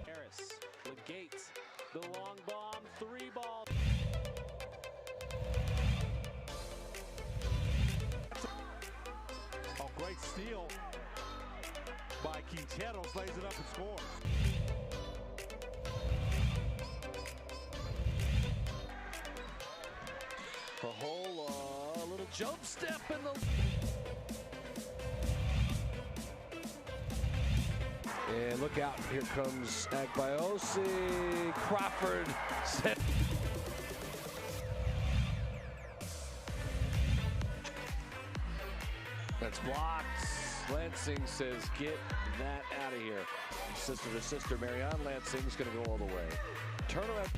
Harris, Legate, the long bomb, 3-ball. Oh, great steal by Quinteros, lays it up and scores. A whole little jump step in the... And look out, here comes Agbayosi. Crawford set. That's blocked. Lansing says, get that out of here. Sister to sister, Marianne Lansing's going to go all the way. Turnaround.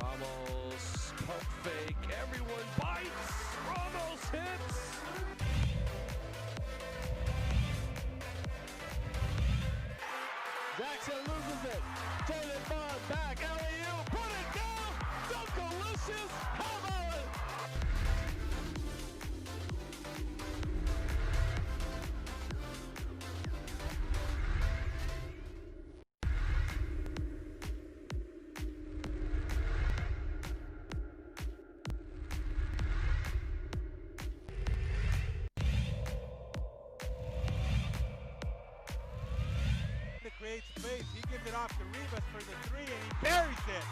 Ramos, pump fake, everyone bites. Ramos hits. Jackson loses it. Taylor Bond back. LAU. Put it down. Dunkalicious. How about it? Creates space. He gives it off to Rivas for the 3 and he buries it.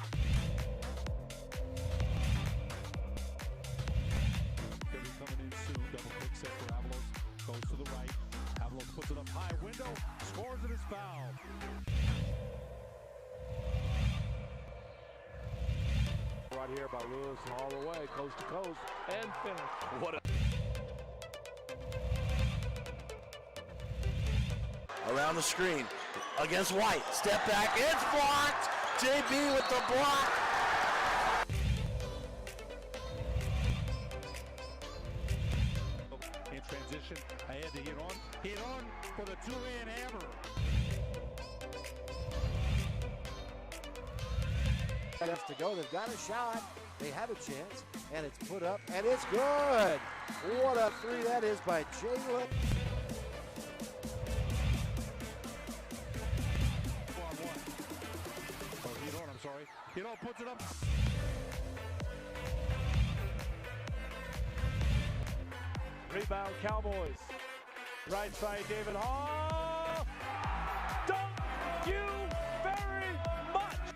They'll be coming in soon. Double pick set for Avalos. Goes to the right. Avalos puts it up high. Window. Scores it as foul. Right here by Lewis all the way, coast to coast, and finish. What a... Around the screen. Against White. Step back. It's blocked. JB with the block. In transition. Ahead to hit on. Hit on for the two-hand hammer. Minutes to go. They've got a shot. They have a chance. And it's put up. And it's good. What a three that is by Jalen. Hito puts it up. Rebound Cowboys. Right side David Hall. Thank you very much.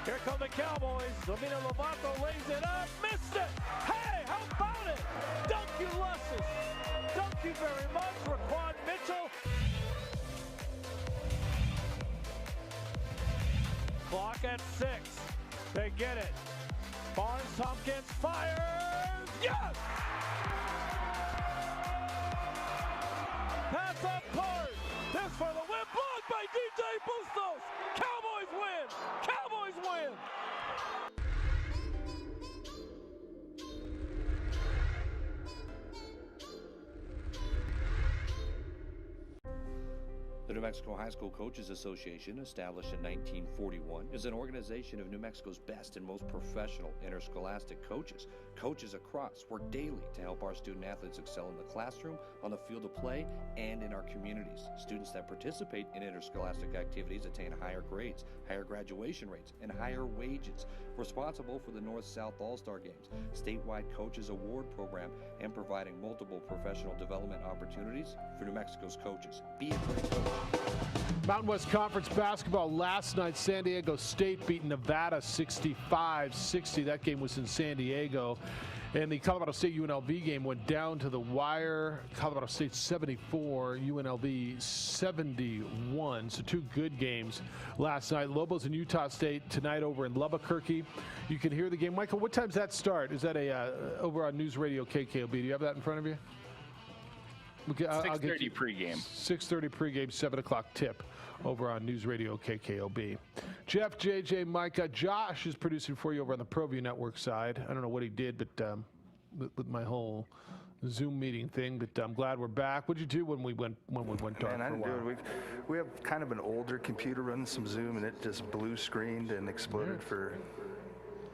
Here come the Cowboys. Domino Lovato lays it up. Missed it. Hey, how about it? Thank you, Lusses. Thank you very much, Raquan Mitchell. Clock at 6. They get it. Barnes Tompkins fires. Yes! Pass up court. This for the win. Blocked by DJ Bustos. Cowboys win. Cowboys win. The New Mexico High School Coaches Association, established in 1941, is an organization of New Mexico's best and most professional interscholastic coaches. Coaches across work daily to help our student athletes excel in the classroom, on the field of play, and in our communities. Students that participate in interscholastic activities attain higher grades, higher graduation rates, and higher wages. Responsible for the North-South All-Star Games, statewide coaches award program, and providing multiple professional development opportunities for New Mexico's coaches. Be a great coach. Mountain West Conference basketball last night. San Diego State beat Nevada 65-60. That game was in San Diego. And the Colorado State UNLV game went down to the wire. Colorado State 74, UNLV 71. So two good games last night. Lobos and Utah State tonight over in Albuquerque. You can hear the game. Michael, what time does that start? Is that over on News Radio KKOB? Do you have that in front of you? Okay, 6:30 pregame. 6:30 pregame, 7 o'clock tip over on News Radio KKOB. Jeff, JJ, Micah, Josh is producing for you over on the ProView Network side. I don't know what he did, but with my whole Zoom meeting thing, but I'm glad we're back. What'd you do when we went dark? Man, I didn't do it. We have kind of an older computer running some Zoom, and it just blue screened and exploded for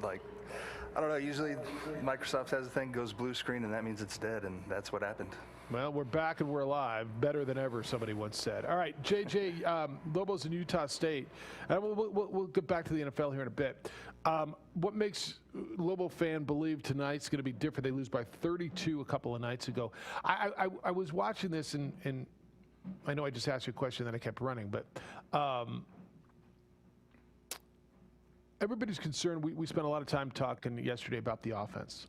like, I don't know. Usually Microsoft has a thing, goes blue screen, and that means it's dead, and that's what happened. Well, we're back and we're alive. Better than ever, somebody once said. All right, JJ, Lobos in Utah State. We'll get back to the NFL here in a bit. What makes Lobo fan believe tonight's going to be different? They lose by 32 a couple of nights ago. I was watching this, and I know I just asked you a question that I kept running, but everybody's concerned. We spent a lot of time talking yesterday about the offense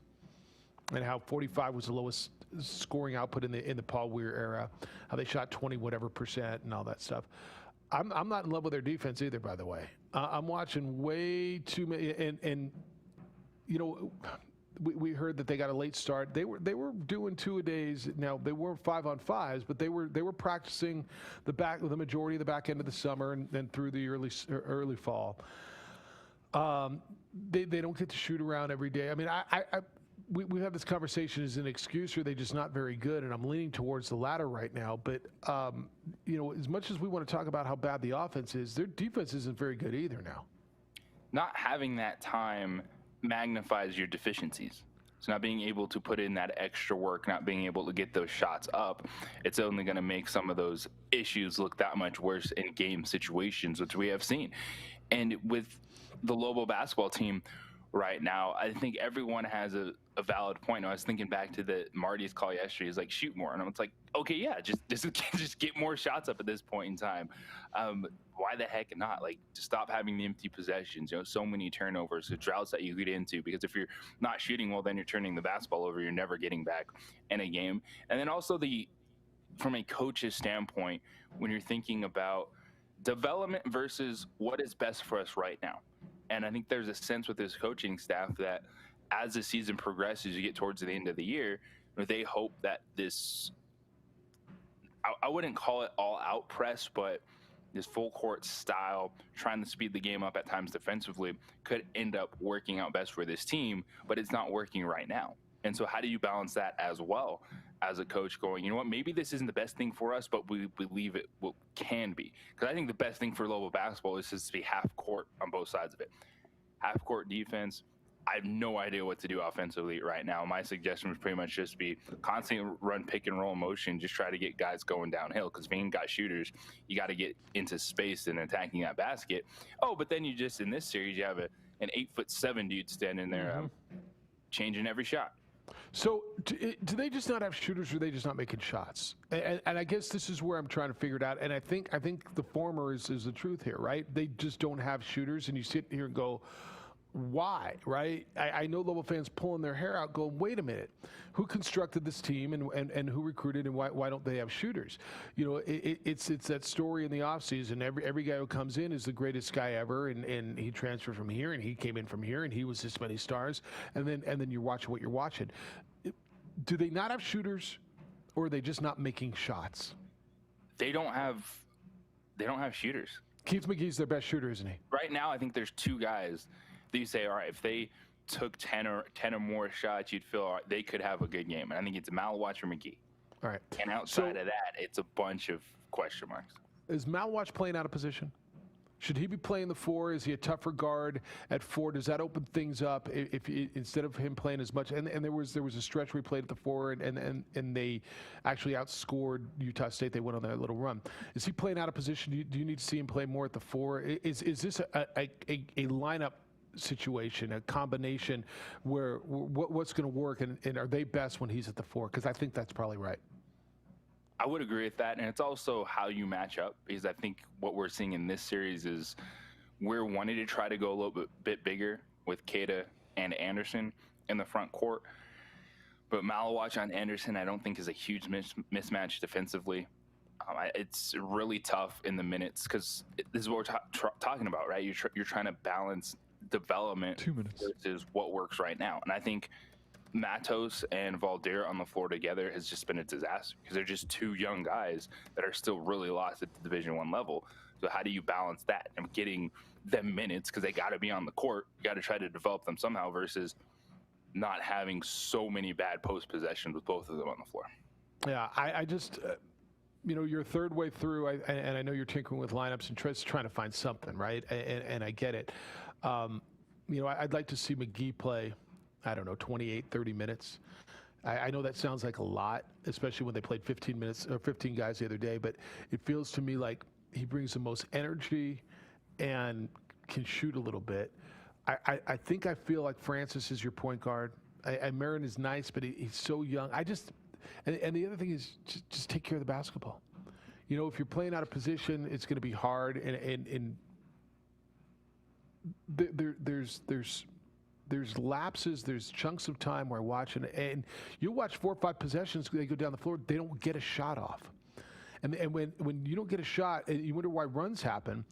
and how 45 was the lowest scoring output in the Paul Weir era, how they shot 20 whatever percent and all that stuff. I'm not in love with their defense either, by the way. I'm watching way too many, and you know, we heard that they got a late start. They were doing 2-a-days. Now they weren't 5-on-5s, but they were practicing the majority of the back end of the summer and then through the early fall. They don't get to shoot around every day. I mean, we have this conversation as an excuse, or are they just not very good? And I'm leaning towards the latter right now. But, you know, as much as we want to talk about how bad the offense is, their defense isn't very good either now. Not having that time magnifies your deficiencies. So not being able to put in that extra work, not being able to get those shots up, it's only going to make some of those issues look that much worse in game situations, which we have seen. And with the Lobo basketball team right now, I think everyone has a valid point. I was thinking back to Marty's call yesterday. He's like, shoot more. And I'm like, okay, yeah, just get more shots up at this point in time. Why the heck not? Like, to stop having the empty possessions, you know, so many turnovers, the droughts that you get into, because if you're not shooting well, then you're turning the basketball over. You're never getting back in a game. And then also from a coach's standpoint, when you're thinking about development versus what is best for us right now. And I think there's a sense with this coaching staff that as the season progresses, you get towards the end of the year, they hope that this, I wouldn't call it all out press, but this full court style, trying to speed the game up at times defensively, could end up working out best for this team, but it's not working right now. And so how do you balance that as well as a coach going, you know what, maybe this isn't the best thing for us, but we believe it can be. Because I think the best thing for Lobo basketball is just to be half court on both sides of it. Half court defense, I have no idea what to do offensively right now. My suggestion would pretty much just be constantly run pick and roll motion, just try to get guys going downhill, because if you ain't got shooters, you got to get into space and attacking that basket. Oh, but then you just, in this series, you have an 8'7" dude standing there changing every shot. So do they just not have shooters, or are they just not making shots? And I guess this is where I'm trying to figure it out. And I think the former is the truth here, right? They just don't have shooters, and you sit here and go, why, right? I know Lobo fans pulling their hair out going, wait a minute, who constructed this team and who recruited, and why don't they have shooters? You know, it's that story in the offseason. Every guy who comes in is the greatest guy ever, and he transferred from here, and he came in from here, and he was this many stars, and then you're watching what you're watching. Do they not have shooters, or are they just not making shots? They don't have shooters. Keith McGee's their best shooter, isn't he? Right now, I think there's two guys that you say, all right, if they took 10 or more shots, you'd feel all right, they could have a good game. And I think it's Malawach or McGee. All right. And outside of that, it's a bunch of question marks. Is Malawach playing out of position? Should he be playing the 4? Is he a tougher guard at 4? Does that open things up if instead of him playing as much? And there was a stretch where he played at the 4, and they actually outscored Utah State. They went on that little run. Is he playing out of position? Do you need to see him play more at the 4? Is this a lineup situation, a combination where what's going to work, and are they best when he's at the 4? Because I think that's probably right. I would agree with that, and it's also how you match up, because I think what we're seeing in this series is we're wanting to try to go a little bit bigger with Keita and Anderson in the front court, but Malawach on Anderson I don't think is a huge mismatch defensively. It's really tough in the minutes, because this is what we're talking about, right? You're trying to balance development 2 minutes versus what works right now, and I think Matos and Valdir on the floor together has just been a disaster, because they're just two young guys that are still really lost at the Division I level. So how do you balance that and getting them minutes because they got to be on the court? You got to try to develop them somehow versus not having so many bad post possessions with both of them on the floor. Yeah, I just, you're third way through, and I know you're tinkering with lineups and trying to find something, right? And I get it. I'd like to see McGee play, 28, 30 minutes. I know that sounds like a lot, especially when they played 15 minutes or 15 guys the other day, but it feels to me like he brings the most energy and can shoot a little bit. I think I feel like Francis is your point guard. Marin is nice, but he's so young. And the other thing is just take care of the basketball. If you're playing out of position, it's going to be hard. And there's lapses, there's chunks of time where I watch, and you'll watch 4 or 5 possessions, they go down the floor, they don't get a shot off. And when you don't get a shot, and you wonder why runs happen,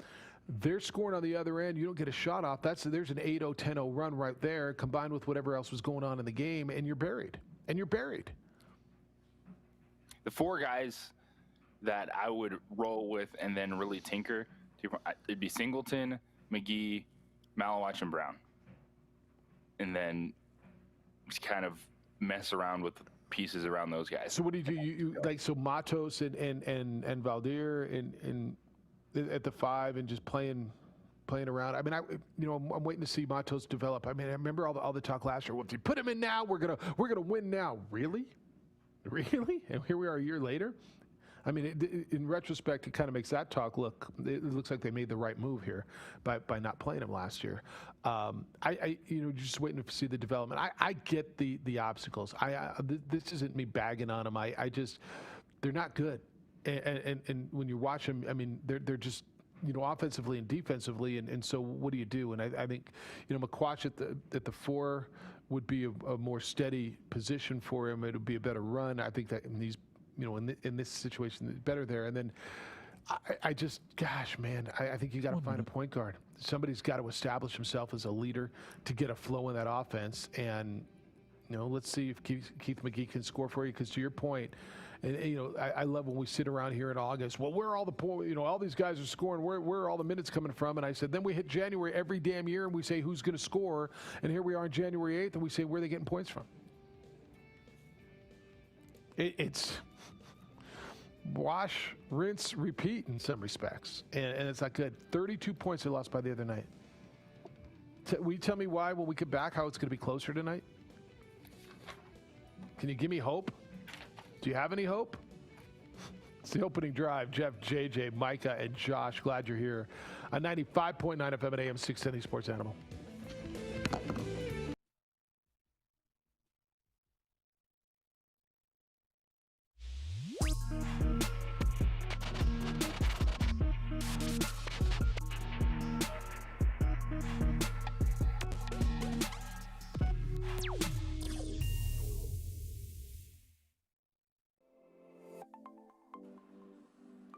they're scoring on the other end, you don't get a shot off, there's an 8-0, 10-0 run right there, combined with whatever else was going on in the game, and you're buried. The 4 guys that I would roll with and then really tinker, it'd be Singleton, McGee, Malawach, and Brown. And then just kind of mess around with pieces around those guys. So what do you do? You so Matos and Valdir and at the 5 and just playing around. I mean, I'm waiting to see Matos develop. I mean, I remember all the talk last year. Well, if you put him in now, we're gonna win now. Really? And here we are a year later. I mean, in retrospect, it kind of makes that talk look. It looks like they made the right move here by not playing him last year. Just waiting to see the development. I get the obstacles. This isn't me bagging on them. They're not good. And when you watch them, I mean, they're just offensively and defensively. And so what do you do? And I think McQuatch at the 4 would be a more steady position for him. It would be a better run. I think that in these. In this situation, better there. And then I think you got to find a point guard. Somebody's got to establish himself as a leader to get a flow in that offense. And, let's see if Keith McGee can score for you. Because to your point, and I love when we sit around here in August. Well, where are all the all these guys are scoring? Where are all the minutes coming from? And I said, then we hit January every damn year and we say who's going to score. And here we are on January 8th and we say where are they getting points from? It's wash, rinse, repeat in some respects. And it's not good. 32 points they lost by the other night. Will you tell me why when we get back how it's going to be closer tonight? Can you give me hope? Do you have any hope? It's the opening drive. Jeff, JJ, Micah, and Josh. Glad you're here on 95.9 FM at AM 670 Sports Animal.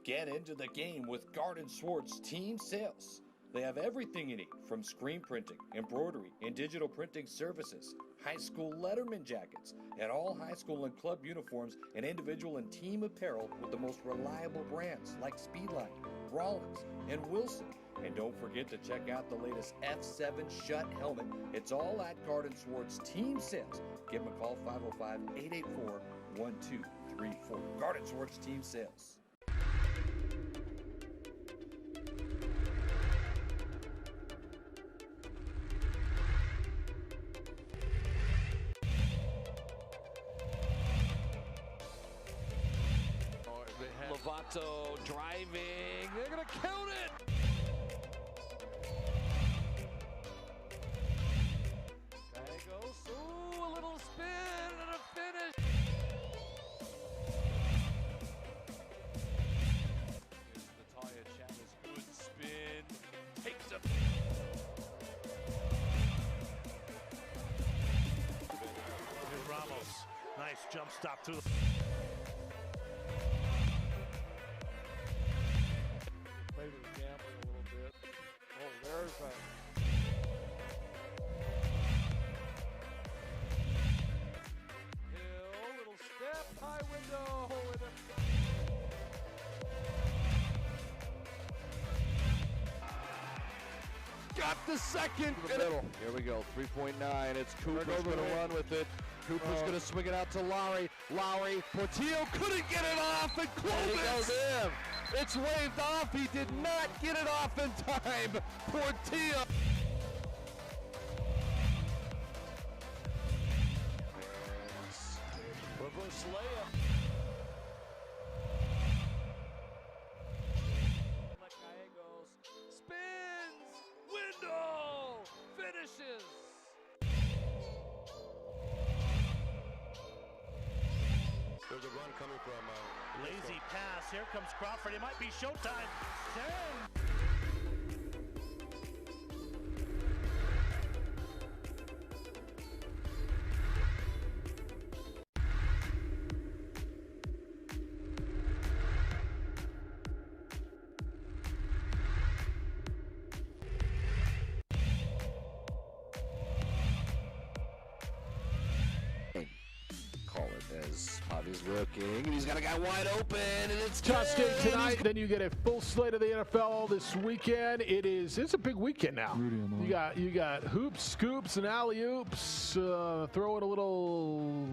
Get into the game with Garden Swartz Team Sales. They have everything you need, from screen printing, embroidery, and digital printing services, high school letterman jackets, and all high school and club uniforms and individual and team apparel with the most reliable brands like Speedline, Rawlings, and Wilson. And don't forget to check out the latest F7 Shut helmet. It's all at Garden Swartz Team Sales. Give them a call, 505-884-1234. Garden Swartz Team Sales. Lovato driving. They're going to count it. There goes. Ooh, a little spin and a finish. Here's Natalia Chavez. Good spin. Takes it. Here's Ramos. Nice jump stop through the... There's a Hill, little step, high window. got the second. To the middle. Here we go. 3.9. It's Cooper's going to run with it. Cooper's going to swing it out to Lowry. Lowry. Portillo couldn't get it off, and Clovis. It's waved off. He did not get it off in time. Portillo. Reverse layup. Gallegos spins. Window finishes. There's a run coming from lazy pass. Here comes Crawford. It might be showtime. Call it as Javi's looking, and he's got a guy wide open, and it's Utah State tonight. Then you get a full slate of the NFL this weekend. It's a big weekend now. You got hoops, scoops, and alley-oops. Throw in a little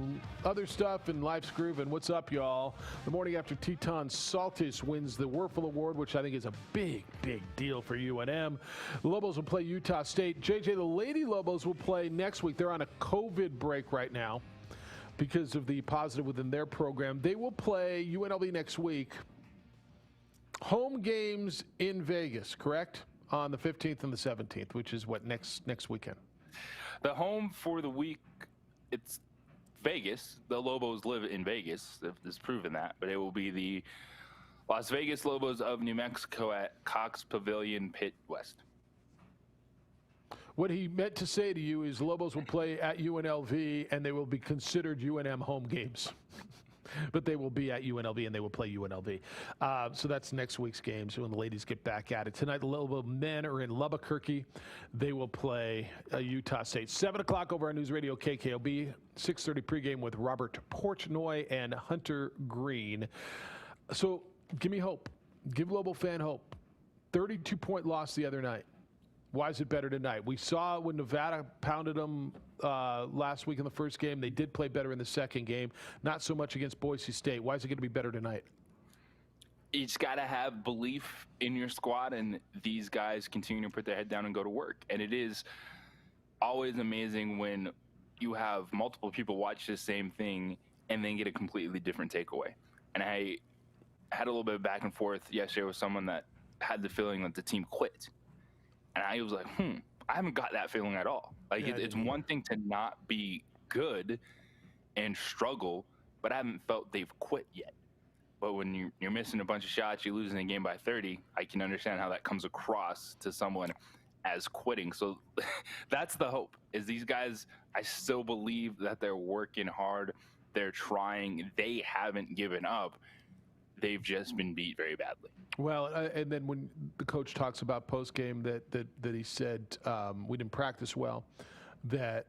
other stuff, and life's grooving. What's up, y'all? The morning after Teton Saltis wins the Werfel Award, which I think is a big, big deal for UNM. The Lobos will play Utah State. JJ, the Lady Lobos will play next week. They're on a COVID break right now because of the positive within their program. They will play UNLV next week. Home games in Vegas, correct? On the 15th and the 17th, which is what, next weekend? The home for the week, it's Vegas. The Lobos live in Vegas. It's proven that. But it will be the Las Vegas Lobos of New Mexico at Cox Pavilion Pit West. What he meant to say to you is Lobos will play at UNLV, and they will be considered UNM home games. But they will be at UNLV, and they will play UNLV. So that's next week's games when the ladies get back at it. Tonight, the Lobo men are in Albuquerque. They will play Utah State. 7 o'clock over on News Radio KKOB. 6:30 pregame with Robert Portnoy and Hunter Green. So give me hope. Give Lobo fan hope. 32-point loss the other night. Why is it better tonight? We saw when Nevada pounded them last week in the first game. They did play better in the second game. Not so much against Boise State. Why is it going to be better tonight? You just got to have belief in your squad, and these guys continue to put their head down and go to work. And it is always amazing when you have multiple people watch the same thing and then get a completely different takeaway. And I had a little bit of back and forth yesterday with someone that had the feeling that the team quit. And I was like, I haven't got that feeling at all. Like, it's one thing to not be good and struggle, but I haven't felt they've quit yet. But when you're missing a bunch of shots, you're losing the game by 30, I can understand how that comes across to someone as quitting. So that's the hope, is these guys, I still believe that they're working hard. They're trying. They haven't given up. They've just been beat very badly. Well, and then when the coach talks about post-game that he said we didn't practice well, that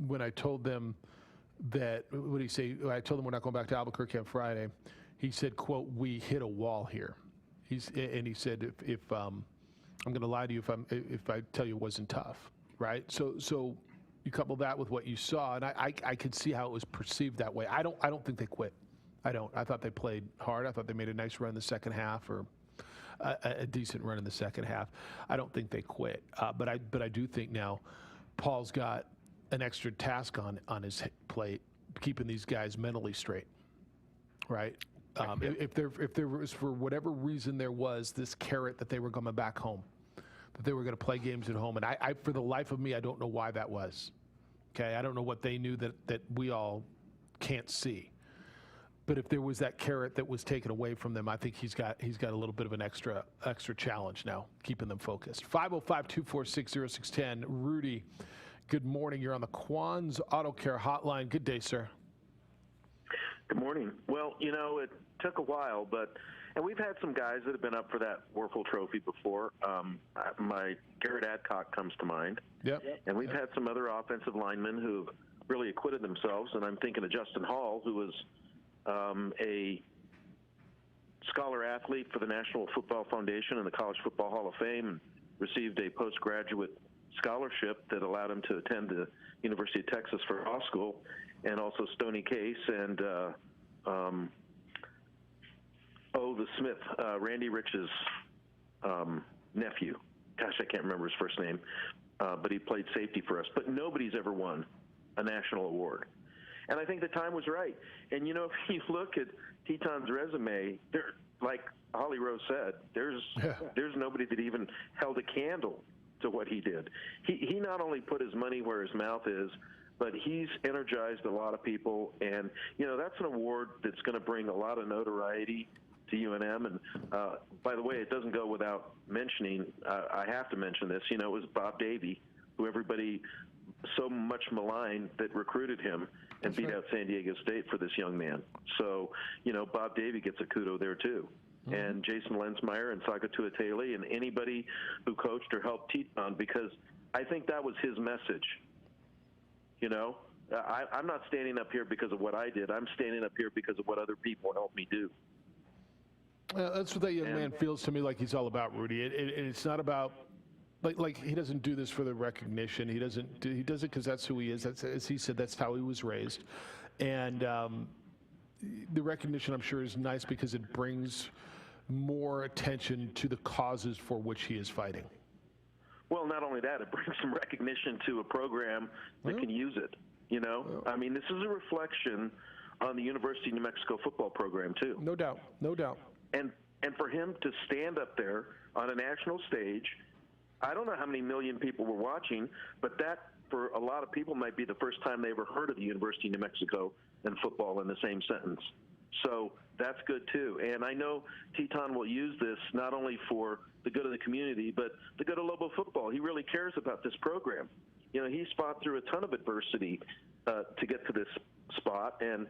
when I told them that, what did he say? I told them we're not going back to Albuquerque on Friday. He said, quote, we hit a wall here. He said, if I'm going to lie to you if I tell you it wasn't tough, right? So you couple that with what you saw, and I could see how it was perceived that way. I don't think they quit. I thought they played hard. I thought they made a nice run in the second half, or a decent run in the second half. I don't think they quit. But I do think now Paul's got an extra task on his plate, keeping these guys mentally straight, right? If there was, for whatever reason, there was this carrot that they were coming back home, that they were going to play games at home, and I for the life of me, I don't know why that was. Okay, I don't know what they knew that we all can't see. But if there was that carrot that was taken away from them, I think he's got a little bit of an extra challenge now, keeping them focused. 505-246-0610. Rudy, good morning. You're on the Quan's Auto Care Hotline. Good day, sir. Good morning. Well, it took a while, and we've had some guys that have been up for that Werfel Trophy before. My Garrett Adcock comes to mind. Yep. And we've had some other offensive linemen who really acquitted themselves, and I'm thinking of Justin Hall, who was a scholar athlete for the National Football Foundation and the College Football Hall of Fame. received a postgraduate scholarship that allowed him to attend the University of Texas for law school, and also Stoney Case and the Smith, Randy Rich's nephew. Gosh, I can't remember his first name, but he played safety for us. But nobody's ever won a national award. And I think the time was right. And, if you look at Teton's resume, there, like Holly Rose said, there's nobody that even held a candle to what he did. He not only put his money where his mouth is, but he's energized a lot of people. And, that's an award that's going to bring a lot of notoriety to UNM. And by the way, it doesn't go without mentioning, I have to mention this, it was Bob Davie, who everybody so much maligned that recruited him and beat out San Diego State for this young man. So, Bob Davie gets a kudo there too. And Jason Lensmeyer and Sakatua Taylor and anybody who coached or helped Teton, because I think that was his message. I'm not standing up here because of what I did. I'm standing up here because of what other people helped me do. That's what that young man feels to me like he's all about, Rudy. It's not about, like he doesn't do this for the recognition. He does it because that's who he is. That's, as he said, that's how he was raised. And the recognition, I'm sure, is nice because it brings more attention to the causes for which he is fighting. Well, not only that, it brings some recognition to a program that can use it. I mean, this is a reflection on the University of New Mexico football program too. No doubt, no doubt. And for him to stand up there on a national stage, I don't know how many million people were watching, but that for a lot of people might be the first time they ever heard of the University of New Mexico and football in the same sentence. So that's good too. And I know Teton will use this not only for the good of the community, but the good of Lobo football. He really cares about this program. He's fought through a ton of adversity to get to this spot. And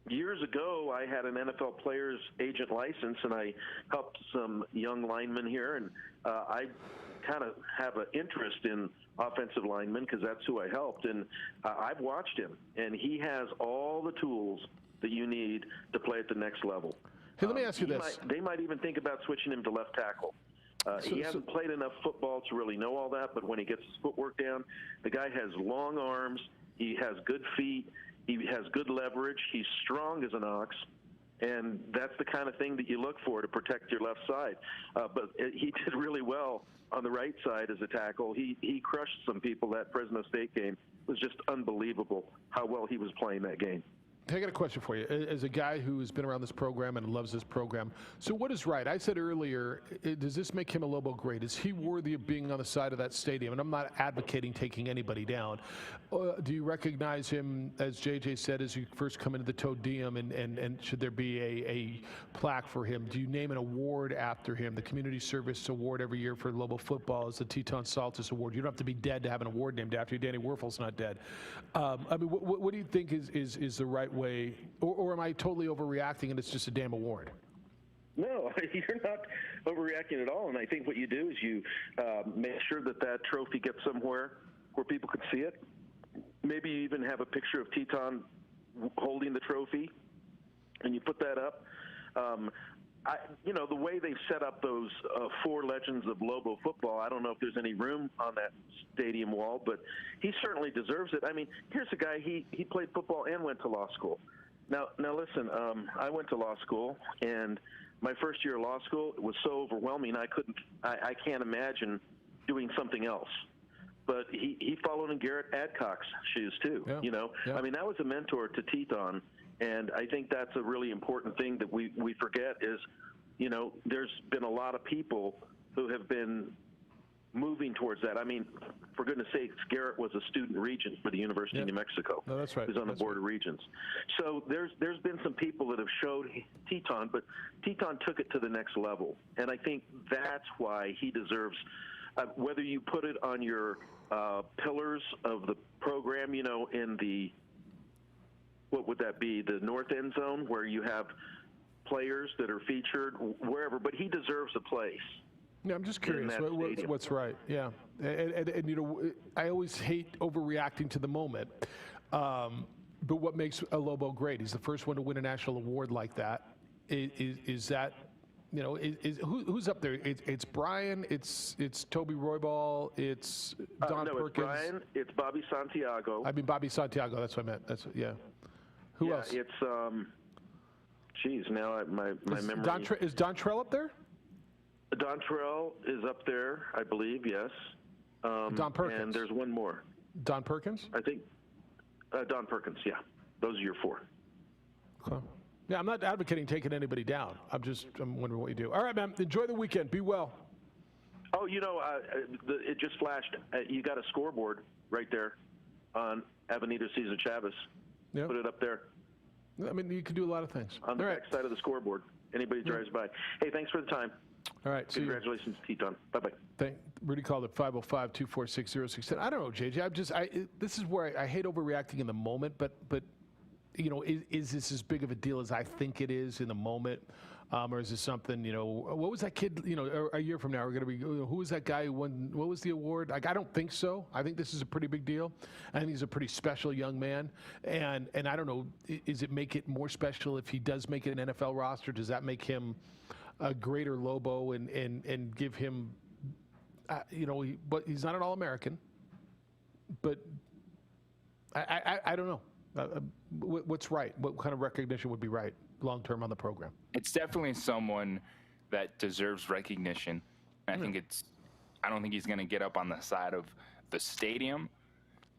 years ago, I had an NFL player's agent license, and I helped some young linemen here. And I kind of have an interest in offensive linemen because that's who I helped. And I've watched him, and he has all the tools that you need to play at the next level. Hey, let me ask you this. They might even think about switching him to left tackle. He hasn't played enough football to really know all that, but when he gets his footwork down, the guy has long arms, he has good feet, he has good leverage, he's strong as an ox, and that's the kind of thing that you look for to protect your left side. But he did really well on the right side as a tackle. He crushed some people that Fresno State game. It was just unbelievable how well he was playing that game. I got a question for you. As a guy who has been around this program and loves this program, so what is right? I said earlier, does this make him a Lobo great? Is he worthy of being on the side of that stadium? And I'm not advocating taking anybody down. Do you recognize him, as JJ said, as you first come into the Toad Diem, and should there be a plaque for him? Do you name an award after him? The Community Service Award every year for Lobo football is the Teton Saltis Award. You don't have to be dead to have an award named after you. Danny Werfel's not dead. I mean, what do you think is the right way, or am I totally overreacting and it's just a damn award? No, you're not overreacting at all. And I think what you do is you make sure that trophy gets somewhere where people can see it. Maybe you even have a picture of Teton holding the trophy, and you put that up. The way they've set up those 4 legends of Lobo football, I don't know if there's any room on that stadium wall, but he certainly deserves it. I mean, here's a guy, he played football and went to law school. Now listen, I went to law school, and my first year of law school was so overwhelming I can't imagine doing something else. But he followed in Garrett Adcock's shoes too. Yeah. I mean, that was a mentor to Teton. And I think that's a really important thing that we forget is, there's been a lot of people who have been moving towards that. I mean, for goodness sakes, Garrett was a student regent for the University of New Mexico. No, that's right. Who's on the board of regents. So there's been some people that have showed Teton, but Teton took it to the next level. And I think that's why he deserves, whether you put it on your pillars of the program, in the, what would that be, the north end zone where you have players that are featured, wherever, but he deserves a place. Yeah, I'm just curious what's right. Yeah, and I always hate overreacting to the moment, but what makes a Lobo great? He's the first one to win a national award like that. Is that Who's up there? It's Brian. It's Toby Roybal. It's Don no, Perkins. It's Brian. It's Bobby Santiago. I mean Bobby Santiago. That's what I meant. Yeah. Who else? It's now my memory. Is Don Trell up there? Don Trell is up there, I believe. Yes. Don Perkins. And there's one more. Don Perkins. I think Don Perkins. Yeah, those are your four. Okay. Yeah, I'm not advocating taking anybody down. I'm wondering what you do. All right, man. Enjoy the weekend. Be well. Oh, it just flashed. You got a scoreboard right there on Avenida Cesar Chavez. Yeah. Put it up there. I mean, you can do a lot of things. On the back side of the scoreboard. Anybody drives by. Hey, thanks for the time. All right. Congratulations, Teton. Bye-bye. Rudy called at 505-246-0610. I don't know, JJ. This is where I hate overreacting in the moment, but is this as big of a deal as I think it is in the moment? Or is this something, what was that kid, a year from now, we're going to be, who was that guy who won, what was the award? I don't think so. I think this is a pretty big deal. I think he's a pretty special young man. And I don't know, is it make it more special if he does make it an NFL roster? Does that make him a greater Lobo and give him, but he's not an All-American. But I don't know. What's right? What kind of recognition would be right long-term on the program? It's definitely someone that deserves recognition. I don't think he's going to get up on the side of the stadium,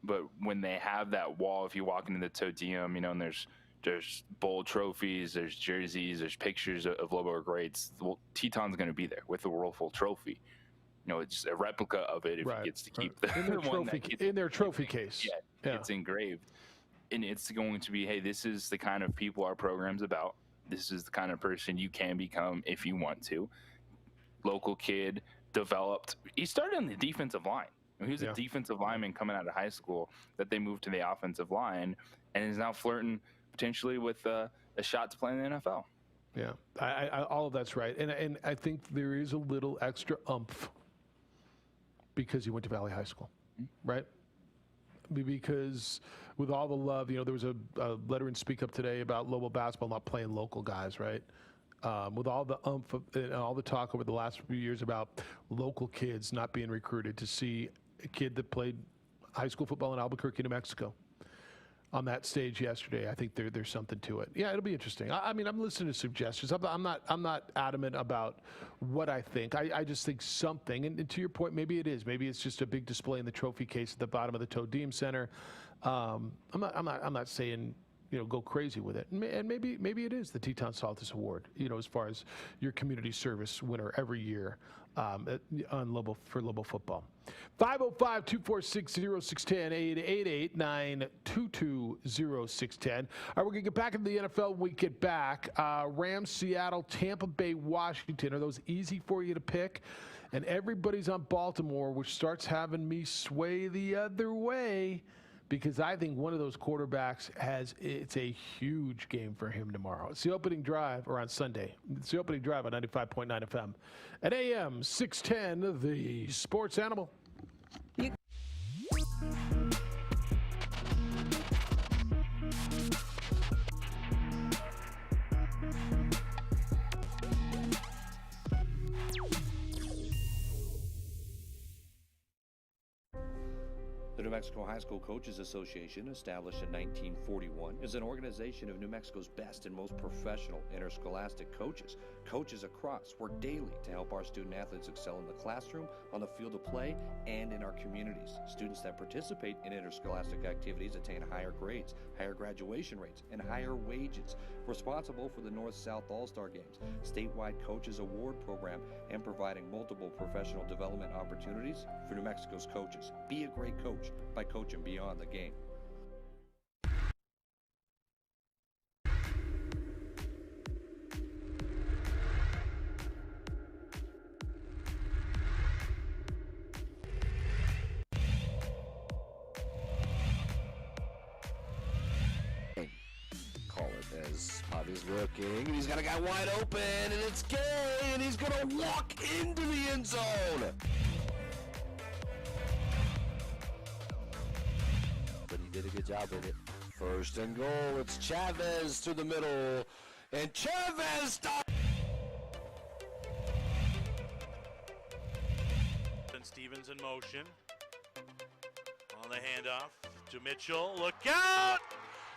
but when they have that wall, if you walk into the Toteum, and there's bowl trophies, there's jerseys, there's pictures of Lobo greats. Well, Teton's going to be there with the Whirlpool trophy. It's a replica of it if he gets to keep in their trophy case. Yeah, it's engraved. And it's going to be, hey, this is the kind of people our program's about. This is the kind of person you can become if you want to. Local kid, developed. He started on the defensive line. He was a defensive lineman coming out of high school that they moved to the offensive line and is now flirting potentially with a shot to play in the NFL. Yeah, all of that's right. And I think there is a little extra oomph because he went to Valley High School, right? Because with all the love, there was a letter in Speak Up today about Lobo basketball not playing local guys, right? With all the oomph and all the talk over the last few years about local kids not being recruited, to see a kid that played high school football in Albuquerque, New Mexico, on that stage yesterday, I think there's something to it. Yeah, it'll be interesting. I mean, I'm listening to suggestions. I'm not adamant about what I think. I just think something. And to your point, maybe it is. Maybe it's just a big display in the trophy case at the bottom of the Todeem Center. I'm not saying go crazy with it. And maybe it is the Teton Saltis Award. As far as your community service winner every year on Lobo for Lobo football. 505-246-0610, 888-922-0610. All right, we're going to get back into the NFL when we get back. Rams, Seattle, Tampa Bay, Washington. Are those easy for you to pick? And everybody's on Baltimore, which starts having me sway the other way, because I think one of those quarterbacks it's a huge game for him tomorrow. It's the opening drive, or on Sunday. It's the opening drive on 95.9 FM. At AM 610, the Sports Animal. The New Mexico High School Coaches Association, established in 1941, is an organization of New Mexico's best and most professional interscholastic coaches. Coaches across work daily to help our student athletes excel in the classroom, on the field of play, and in our communities. Students that participate in interscholastic activities attain higher grades, higher graduation rates, and higher wages. Responsible for the North-South All-Star Games, statewide Coaches Award Program, and providing multiple professional development opportunities for New Mexico's coaches. Be a great coach by coaching beyond the game. Call it as Javi's looking, and he's got a guy wide open, and it's Gay, and he's going to walk into the end zone. But he did a good job with it. First and goal, it's Chavez to the middle, and Chavez stops. Stevens in motion. On the handoff to Mitchell. Look out!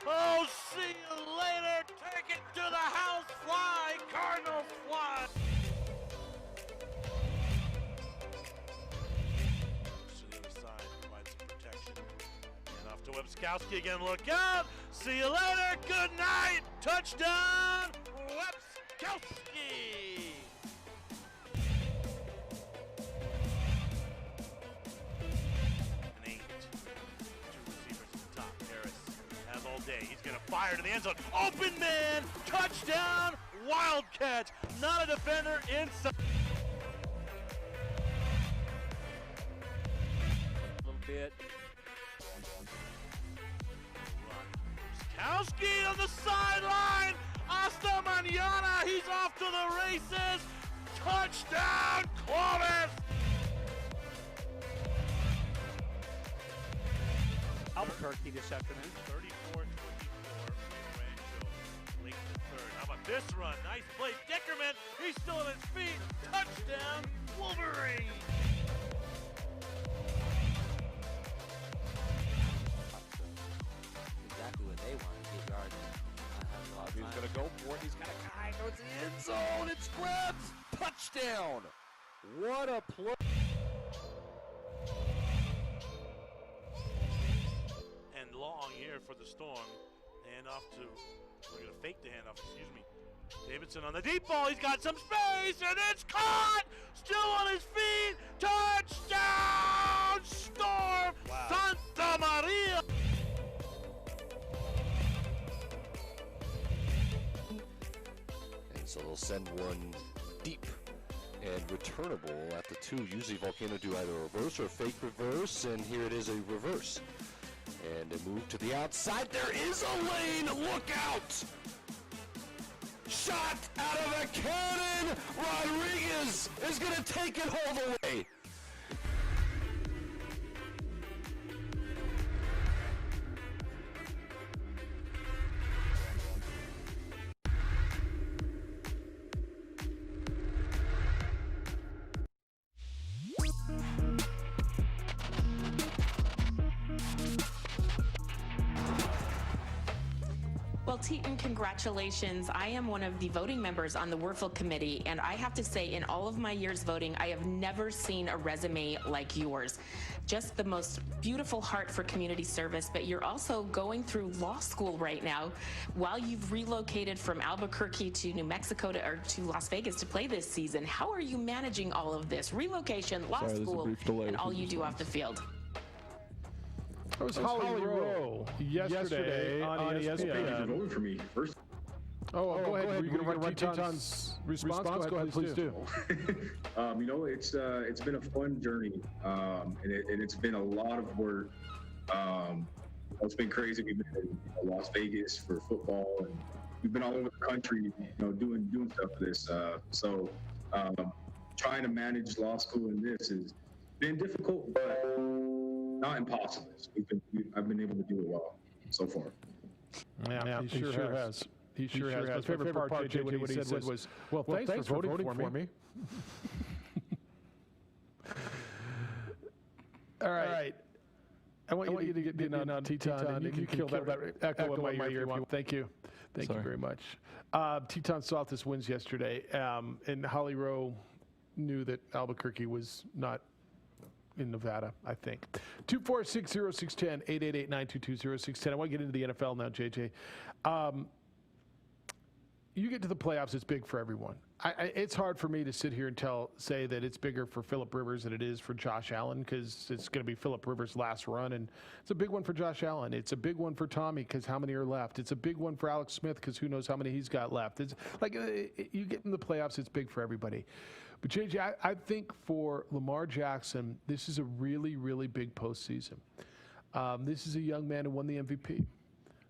Oh, see you later. Take it to the house. Fly, Cardinals fly. To the other side, provide some protection. And off to Webskowski again. Look out! See you later. Good night. Touchdown, Webskowski. An 8. 2 receivers at the top. Harris has all day. He's going to fire to the end zone. Open man. Touchdown. Wildcats. Not a defender inside. A little bit. Webskowski on the sideline. Hasta mañana. He's off to the races. Touchdown, Clovis. Albuquerque this afternoon. 34-24. Rancho late in the third. How about this run? Nice play. Dickerman. He's still on his feet. Touchdown, Wolverine. Exactly what they want to get yards. He's going to go for it. He's got a guy towards the end zone. It's grabs. Touchdown. What a play. And long here for the Storm. Handoff to, we're going to fake the handoff, excuse me. Davidson on the deep ball. He's got some space, and it's caught. Still on his feet. Touchdown, Storm. Wow. Santa Maria. And so they'll send one deep and returnable at the 2. Usually Volcano do either a reverse or a fake reverse, and here it is a reverse. And a move to the outside. There is a lane. Look out! Shot out of a cannon. Rodriguez is going to take it all the way. Well, Teton, congratulations. I am one of the voting members on the Werfel Committee, and I have to say, in all of my years voting, I have never seen a resume like yours. Just the most beautiful heart for community service, but you're also going through law school right now while you've relocated from Albuquerque to New Mexico or to Las Vegas to play this season. How are you managing all of this? Relocation, law school, and all you do off the field. That was Holly Rowe yesterday on ESPN. Thank you for voting for me first. Oh, go ahead. Were you going to run Teton's response? Go ahead, please do. You know, it's been a fun journey, and it's been a lot of work. It's been crazy. We've been in Las Vegas for football, and we've been all over the country, you know, doing stuff for this. So trying to manage law school in this has been difficult, but not impossible. I've been able to do it well so far. Yeah, he sure has. He sure has. My favorite part, JJ, what he said was, well, thanks for voting for me. All right. I want you to get in on Teton. You can kill that echo in my ear if you want. Thank you. Thank you very much. Teton Saltis wins yesterday, and Holly Rowe knew that Albuquerque was not in Nevada, I think. 246-0610, 888-922-0610. I want to get into the NFL now, JJ. You get to the playoffs, it's big for everyone. It's hard for me to sit here and say that it's bigger for Phillip Rivers than it is for Josh Allen, because it's going to be Phillip Rivers' last run, and it's a big one for Josh Allen. It's a big one for Tommy, because how many are left? It's a big one for Alex Smith, because who knows how many he's got left. It's like you get in the playoffs, it's big for everybody. But JJ, I think for Lamar Jackson, this is a really, really big postseason. This is a young man who won the MVP.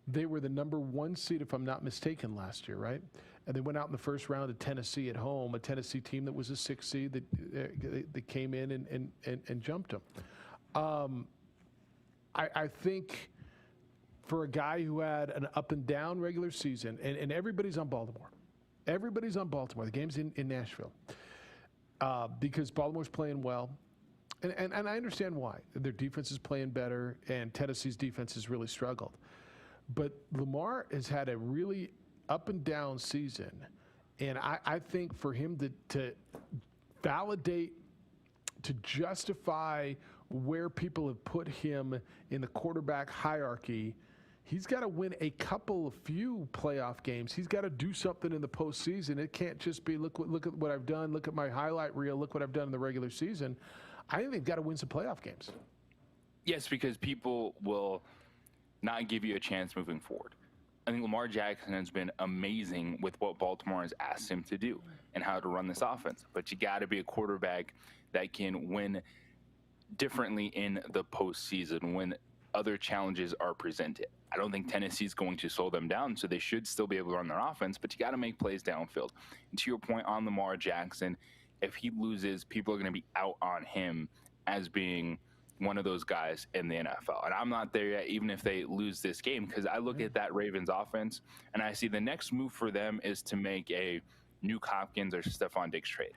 They were the #1 seed, if I'm not mistaken, last year, right? And they went out in the first round to Tennessee at home, a Tennessee team that was a 6th seed that came in and jumped them. I think for a guy who had an up and down regular season, and everybody's on Baltimore. Everybody's on Baltimore. The game's in Nashville. Because Baltimore's playing well, And I understand why. Their defense is playing better, and Tennessee's defense has really struggled. But Lamar has had a really up and down season, and I think for him to validate, to justify where people have put him in the quarterback hierarchy, he's got to win a few playoff games. He's got to do something in the postseason. It can't just be look at what I've done, look at my highlight reel, look what I've done in the regular season. I think they've got to win some playoff games. Yes, because people will not give you a chance moving forward. I think Lamar Jackson has been amazing with what Baltimore has asked him to do and how to run this offense. But you got to be a quarterback that can win differently in the postseason when other challenges are presented. I don't think Tennessee's going to slow them down, so they should still be able to run their offense, but you got to make plays downfield. And to your point on Lamar Jackson, if he loses, people are going to be out on him as being one of those guys in the NFL. And I'm not there yet, even if they lose this game, because I look at that Ravens offense and I see the next move for them is to make a Nuke Hopkins or Stephon Diggs trade.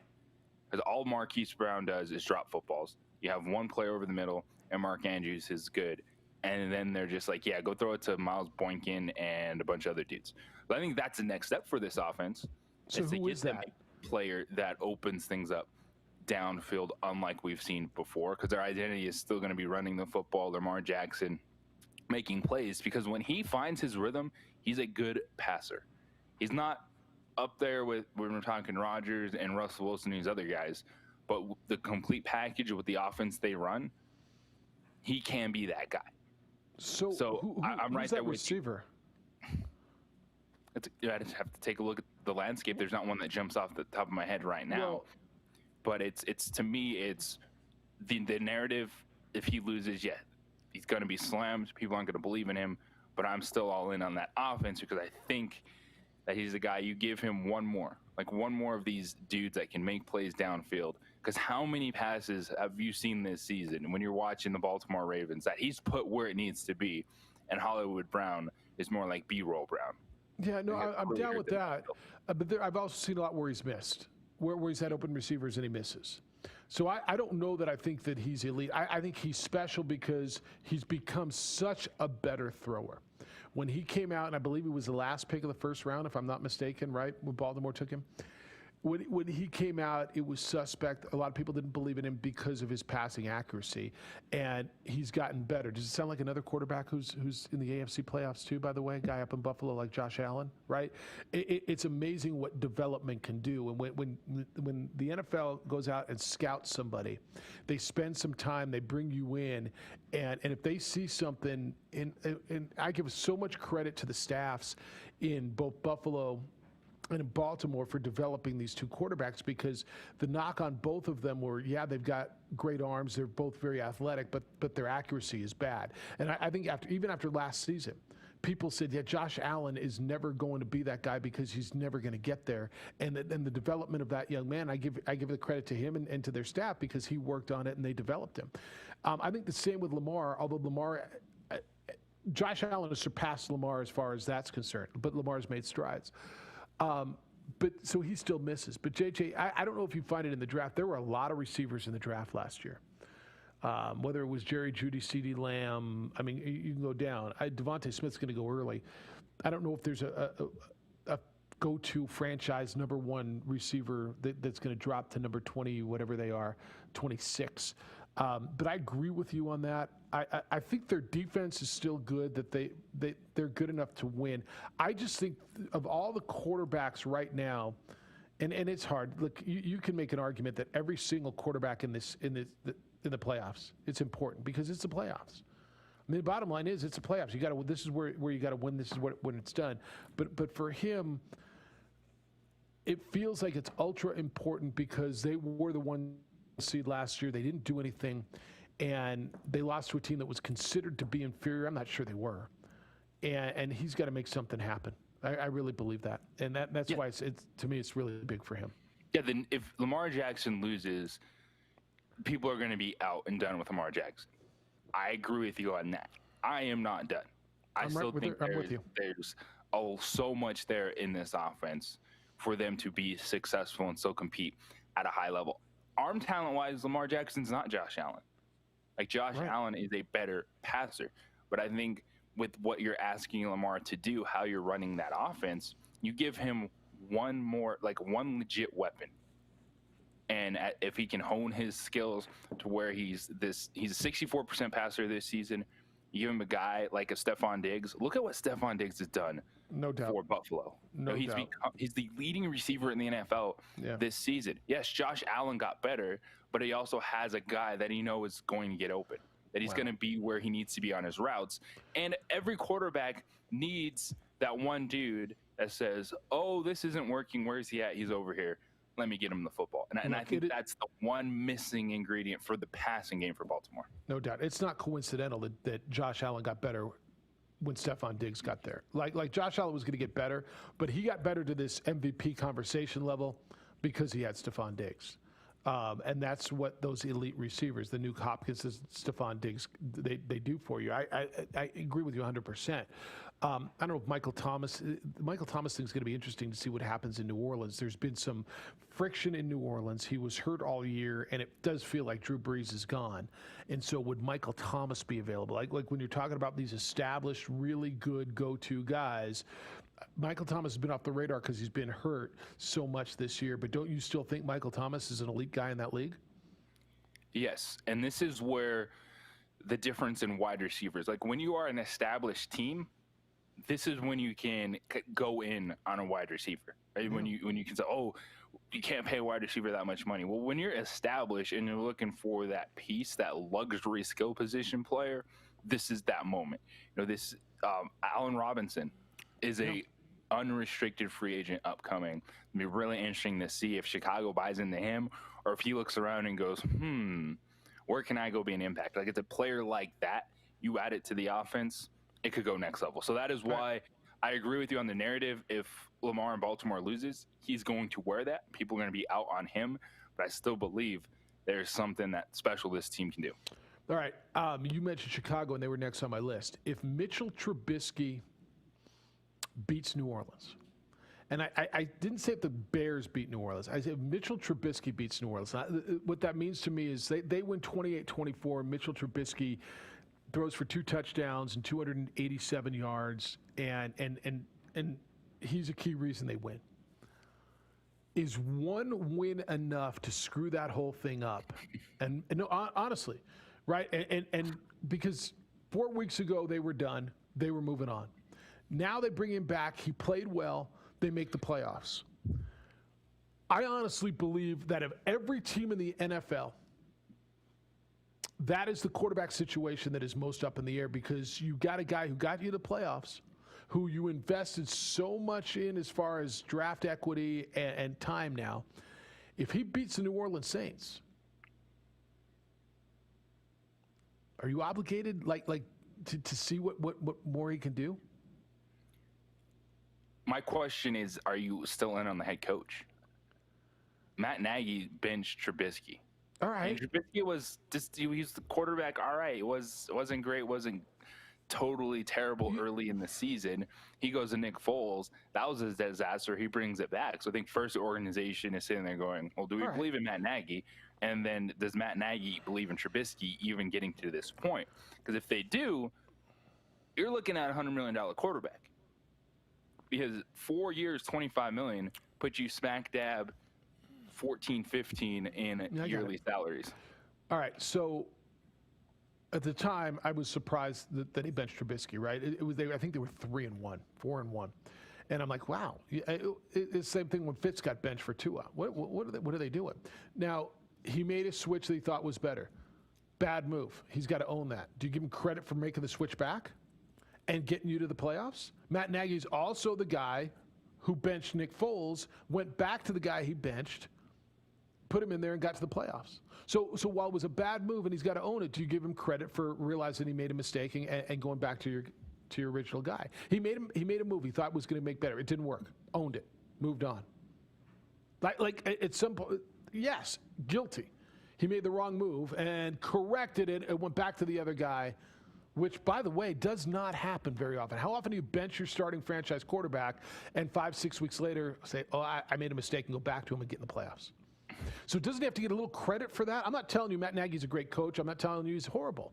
Because all Marquise Brown does is drop footballs. You have one player over the middle, and Mark Andrews is good. And then they're just like, yeah, go throw it to Miles Boykin and a bunch of other dudes. But I think that's the next step for this offense. So who is that? Player that opens things up downfield, unlike we've seen before, because their identity is still going to be running the football. Lamar Jackson making plays, because when he finds his rhythm, he's a good passer. He's not up there with when we're talking Rodgers and Russell Wilson and these other guys, but the complete package with the offense they run, he can be that guy. So I'm right there with receiver. I just have to take a look at the landscape. There's not one that jumps off the top of my head right now. But it's to me, it's the narrative. If he loses, yeah, he's going to be slammed. People aren't going to believe in him. But I'm still all in on that offense because I think that he's the guy. You give him one more of these dudes that can make plays downfield. Because how many passes have you seen this season when you're watching the Baltimore Ravens that he's put where it needs to be, and Hollywood Brown is more like B-roll Brown? Yeah, no, I'm down with that. But I've also seen a lot where he's missed, where he's had open receivers and he misses. So I don't know that I think that he's elite. I think he's special because he's become such a better thrower. When he came out, and I believe he was the last pick of the first round, if I'm not mistaken, right, when Baltimore took him. When he came out, it was suspect. A lot of people didn't believe in him because of his passing accuracy, and he's gotten better. Does it sound like another quarterback who's in the AFC playoffs too, by the way? Guy up in Buffalo like Josh Allen, right? It's amazing what development can do. And when the NFL goes out and scouts somebody, they spend some time, they bring you in, and if they see something, and I give so much credit to the staffs in both Buffalo and in Baltimore for developing these two quarterbacks, because the knock on both of them were, yeah, they've got great arms, they're both very athletic, but their accuracy is bad. And I think even after last season, people said, yeah, Josh Allen is never going to be that guy because he's never going to get there. And the development of that young man, I give the credit to him and to their staff because he worked on it and they developed him. I think the same with Lamar, although Josh Allen has surpassed Lamar as far as that's concerned, but Lamar's made strides. But so he still misses. But JJ, I don't know if you find it in the draft. There were a lot of receivers in the draft last year. Whether it was Jerry Jeudy, CeeDee Lamb, I mean, you can go down. Devontae Smith's going to go early. I don't know if there's a go-to franchise number one receiver that's going to drop to number 20, whatever they are, 26. But I agree with you on that. I think their defense is still good, that they're good enough to win. I just think of all the quarterbacks right now, and it's hard. Look, you can make an argument that every single quarterback in the playoffs, it's important because it's the playoffs. I mean, the bottom line is it's the playoffs. You got to. This is where you got to win. This is when it's done. But for him, it feels like it's ultra important because they were the one seed last year. They didn't do anything, and they lost to a team that was considered to be inferior. I'm not sure they were, and he's got to make something happen. I really believe that, and that's why it's to me it's really big for him. Yeah, then if Lamar Jackson loses, people are going to be out and done with Lamar Jackson. I agree with you on that. I am not done. I still think there's so much there in this offense for them to be successful and still compete at a high level. arm talent-wise, Lamar Jackson's not Josh Allen. Like, Josh Allen is a better passer. But I think with what you're asking Lamar to do, how you're running that offense, you give him one legit weapon. And if he can hone his skills to where he's a 64% passer this season, you give him a guy like a Stephon Diggs. Look at what Stephon Diggs has done for Buffalo. He's the leading receiver in the NFL this season. Yes, Josh Allen got better, but he also has a guy that he knows is going to get open, that he's going to be where he needs to be on his routes. And every quarterback needs that one dude that says, oh, this isn't working. Where is he at? He's over here. Let me get him the football. And I think that's the one missing ingredient for the passing game for Baltimore. No doubt. It's not coincidental that Josh Allen got better when Stephon Diggs got there. Like Josh Allen was going to get better, but he got better to this MVP conversation level because he had Stephon Diggs. And that's what those elite receivers, the Nuke Hopkins, Stephon Diggs, they do for you. I agree with you 100%. I don't know if Michael Thomas thing is going to be interesting to see what happens in New Orleans. There's been some friction in New Orleans. He was hurt all year, and it does feel like Drew Brees is gone. And so would Michael Thomas be available? Like when you're talking about these established, really good go-to guys, Michael Thomas has been off the radar because he's been hurt so much this year. But don't you still think Michael Thomas is an elite guy in that league? Yes, and this is where the difference in wide receivers, like when you are an established team, this is when you can go in on a wide receiver. Right? Yeah. When you can say, oh, you can't pay a wide receiver that much money. Well, when you're established and you're looking for that piece, that luxury skill position player, this is that moment. This Allen Robinson is a unrestricted free agent upcoming. It'll be really interesting to see if Chicago buys into him or if he looks around and goes, where can I go be an impact? Like, it's a player like that. You add it to the offense, it could go next level. So that is why I agree with you on the narrative. If Lamar in Baltimore loses, he's going to wear that. People are going to be out on him. But I still believe there's something that special this team can do. All right. You mentioned Chicago, and they were next on my list. If Mitchell Trubisky beats New Orleans, and I didn't say if the Bears beat New Orleans. I said Mitchell Trubisky beats New Orleans. What that means to me is they win 28-24. Mitchell Trubisky throws for 2 touchdowns and 287 yards, and he's a key reason they win. Is one win enough to screw that whole thing up? And no, honestly, right? And because 4 weeks ago they were done, they were moving on. Now they bring him back. He played well. They make the playoffs. I honestly believe that of every team in the NFL, that is the quarterback situation that is most up in the air, because you got a guy who got you to the playoffs, who you invested so much in as far as draft equity and time now. If he beats the New Orleans Saints, are you obligated to see what more he can do? My question is, are you still in on the head coach? Matt Nagy benched Trubisky. All right. And Trubisky was just, he's the quarterback. All right. Wasn't great. Wasn't totally terrible early in the season. He goes to Nick Foles. That was a disaster. He brings it back. So I think first the organization is sitting there going, well, do we believe in Matt Nagy? And then does Matt Nagy believe in Trubisky even getting to this point? Because if they do, you're looking at a $100 million quarterback. Because 4 years, $25 million puts you smack dab 14, 15 in yearly salaries. All right, so at the time, I was surprised that he benched Trubisky, right? I think they were 3-1, 4-1. And I'm like, wow. It's the same thing when Fitz got benched for Tua. What are they doing? Now, he made a switch that he thought was better. Bad move. He's got to own that. Do you give him credit for making the switch back and getting you to the playoffs? Matt Nagy's also the guy who benched Nick Foles, went back to the guy he benched, put him in there, and got to the playoffs. So while it was a bad move and he's got to own it, do you give him credit for realizing he made a mistake and going back to your original guy? He made a move he thought was going to make better. It didn't work. Owned it. Moved on. Like at some point, yes, guilty. He made the wrong move and corrected it and went back to the other guy, which, by the way, does not happen very often. How often do you bench your starting franchise quarterback and 5-6 weeks later say, oh, I made a mistake, and go back to him and get in the playoffs? So doesn't he have to get a little credit for that? I'm not telling you Matt Nagy's a great coach. I'm not telling you he's horrible.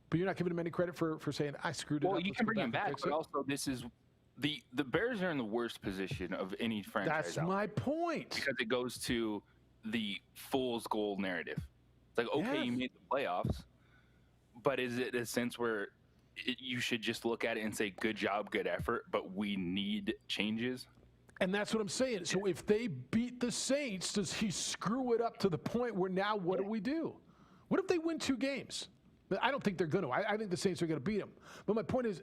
But you're not giving him any credit for saying, I screwed it up. Well, you Let's can go bring him back and back, fix but it. also this is the Bears are in the worst position of any franchise. That's my point. Because it goes to the fool's gold narrative. It's like, okay, you made the playoffs, but is it a sense where you should just look at it and say, good job, good effort, but we need changes? And that's what I'm saying. So if they beat the Saints, does he screw it up to the point where now what do we do? What if they win 2 games? I don't think they're going to. I think the Saints are going to beat them. But my point is,